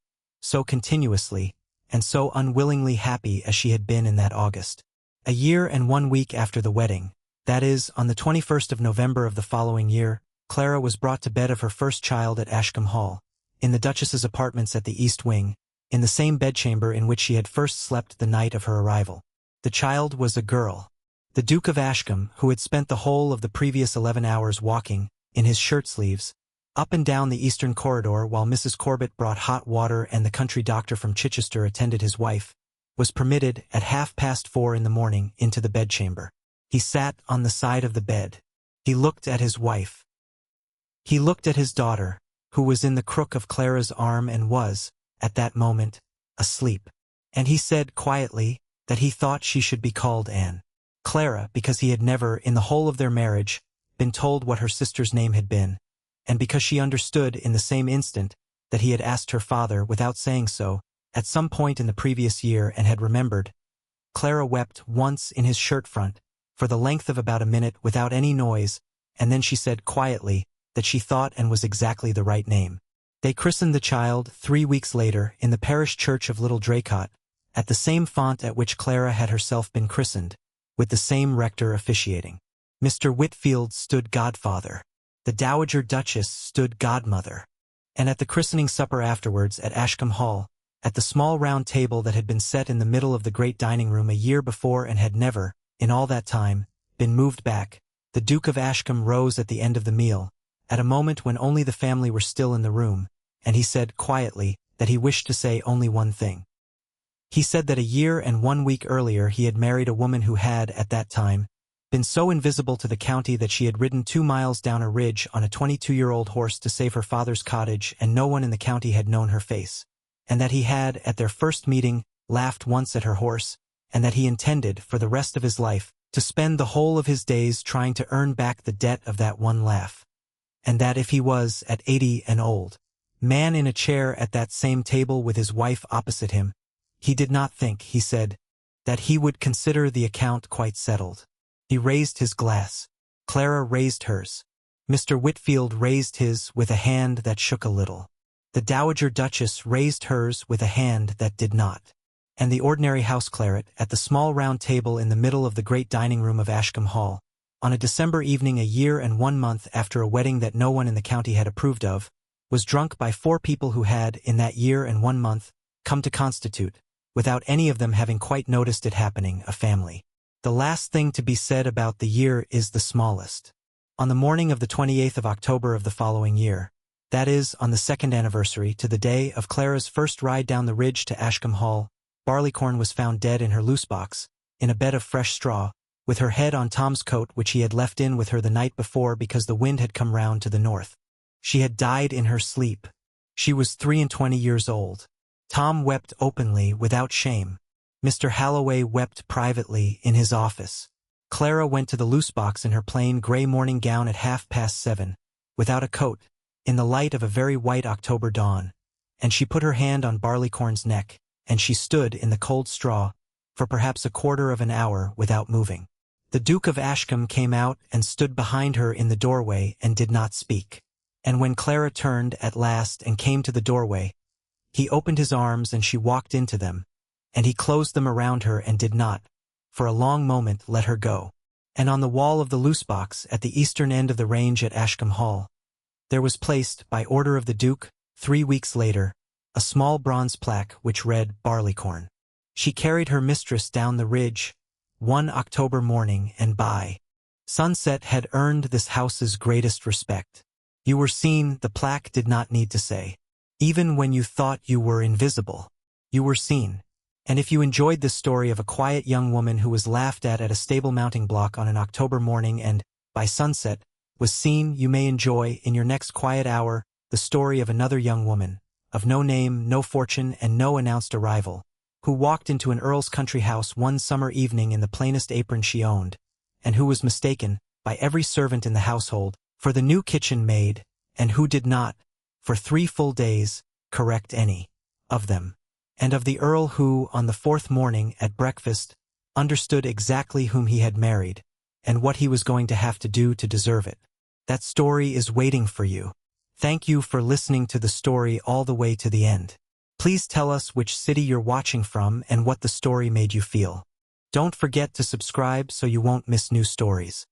so continuously, and so unwillingly happy as she had been in that August. A year and 1 week after the wedding, that is, on the 21st of November of the following year, Clara was brought to bed of her first child at Ashcombe Hall, in the Duchess's apartments at the East Wing, in the same bedchamber in which she had first slept the night of her arrival. The child was a girl. The Duke of Ashcombe, who had spent the whole of the previous 11 hours walking, in his shirt-sleeves, up and down the eastern corridor while Mrs. Corbett brought hot water and the country doctor from Chichester attended his wife, was permitted, at 4:30 in the morning, into the bedchamber. He sat on the side of the bed. He looked at his wife. He looked at his daughter, who was in the crook of Clara's arm and was, at that moment, asleep. And he said quietly that he thought she should be called Anne. Clara, because he had never, in the whole of their marriage, been told what her sister's name had been, and because she understood in the same instant that he had asked her father without saying so, at some point in the previous year and had remembered, Clara wept once in his shirt front, for the length of about a minute without any noise, and then she said quietly that she thought and was exactly the right name. They christened the child 3 weeks later in the parish church of Little Draycott, at the same font at which Clara had herself been christened, with the same rector officiating. Mr. Whitfield stood godfather. The Dowager Duchess stood godmother. And at the christening supper afterwards at Ashcombe Hall, at the small round table that had been set in the middle of the great dining room a year before and had never, in all that time, been moved back, the Duke of Ashcombe rose at the end of the meal, at a moment when only the family were still in the room, and he said quietly that he wished to say only one thing. He said that a year and 1 week earlier he had married a woman who had, at that time, been so invisible to the county that she had ridden 2 miles down a ridge on a 22-year-old horse to save her father's cottage and no one in the county had known her face, and that he had, at their first meeting, laughed once at her horse, and that he intended, for the rest of his life, to spend the whole of his days trying to earn back the debt of that one laugh. And that if he was, at 80 and old, man in a chair at that same table with his wife opposite him, he did not think, he said, that he would consider the account quite settled. He raised his glass. Clara raised hers. Mr. Whitfield raised his with a hand that shook a little. The Dowager Duchess raised hers with a hand that did not. And the ordinary house claret, at the small round table in the middle of the great dining room of Ashcombe Hall, on a December evening a year and 1 month after a wedding that no one in the county had approved of, was drunk by 4 people who had, in that year and 1 month, come to constitute, without any of them having quite noticed it happening, a family. The last thing to be said about the year is the smallest. On the morning of the 28th of October of the following year, that is, on the 2nd anniversary to the day of Clara's first ride down the ridge to Ashcombe Hall, Barleycorn was found dead in her loose box, in a bed of fresh straw, with her head on Tom's coat which he had left in with her the night before because the wind had come round to the north. She had died in her sleep. She was 23 years old. Tom wept openly, without shame. Mr. Halloway wept privately in his office. Clara went to the loose box in her plain grey morning gown at 7:30, without a coat, in the light of a very white October dawn, and she put her hand on Barleycorn's neck, and she stood in the cold straw, for perhaps a quarter of an hour without moving. The Duke of Ashcombe came out and stood behind her in the doorway and did not speak. And when Clara turned at last and came to the doorway, he opened his arms and she walked into them, and he closed them around her and did not, for a long moment, let her go. And on the wall of the loose box at the eastern end of the range at Ashcombe Hall, there was placed, by order of the Duke, 3 weeks later, a small bronze plaque which read Barleycorn. She carried her mistress down the ridge, one October morning, and by sunset had earned this house's greatest respect. You were seen, the plaque did not need to say. Even when you thought you were invisible, you were seen. And if you enjoyed this story of a quiet young woman who was laughed at a stable mounting block on an October morning and, by sunset, was seen, you may enjoy, in your next quiet hour, the story of another young woman, of no name, no fortune, and no announced arrival, who walked into an earl's country house one summer evening in the plainest apron she owned, and who was mistaken, by every servant in the household, for the new kitchen maid, and who did not, for 3 full days, correct any of them. And of the earl who, on the 4th morning, at breakfast, understood exactly whom he had married, and what he was going to have to do to deserve it. That story is waiting for you. Thank you for listening to the story all the way to the end. Please tell us which city you're watching from and what the story made you feel. Don't forget to subscribe so you won't miss new stories.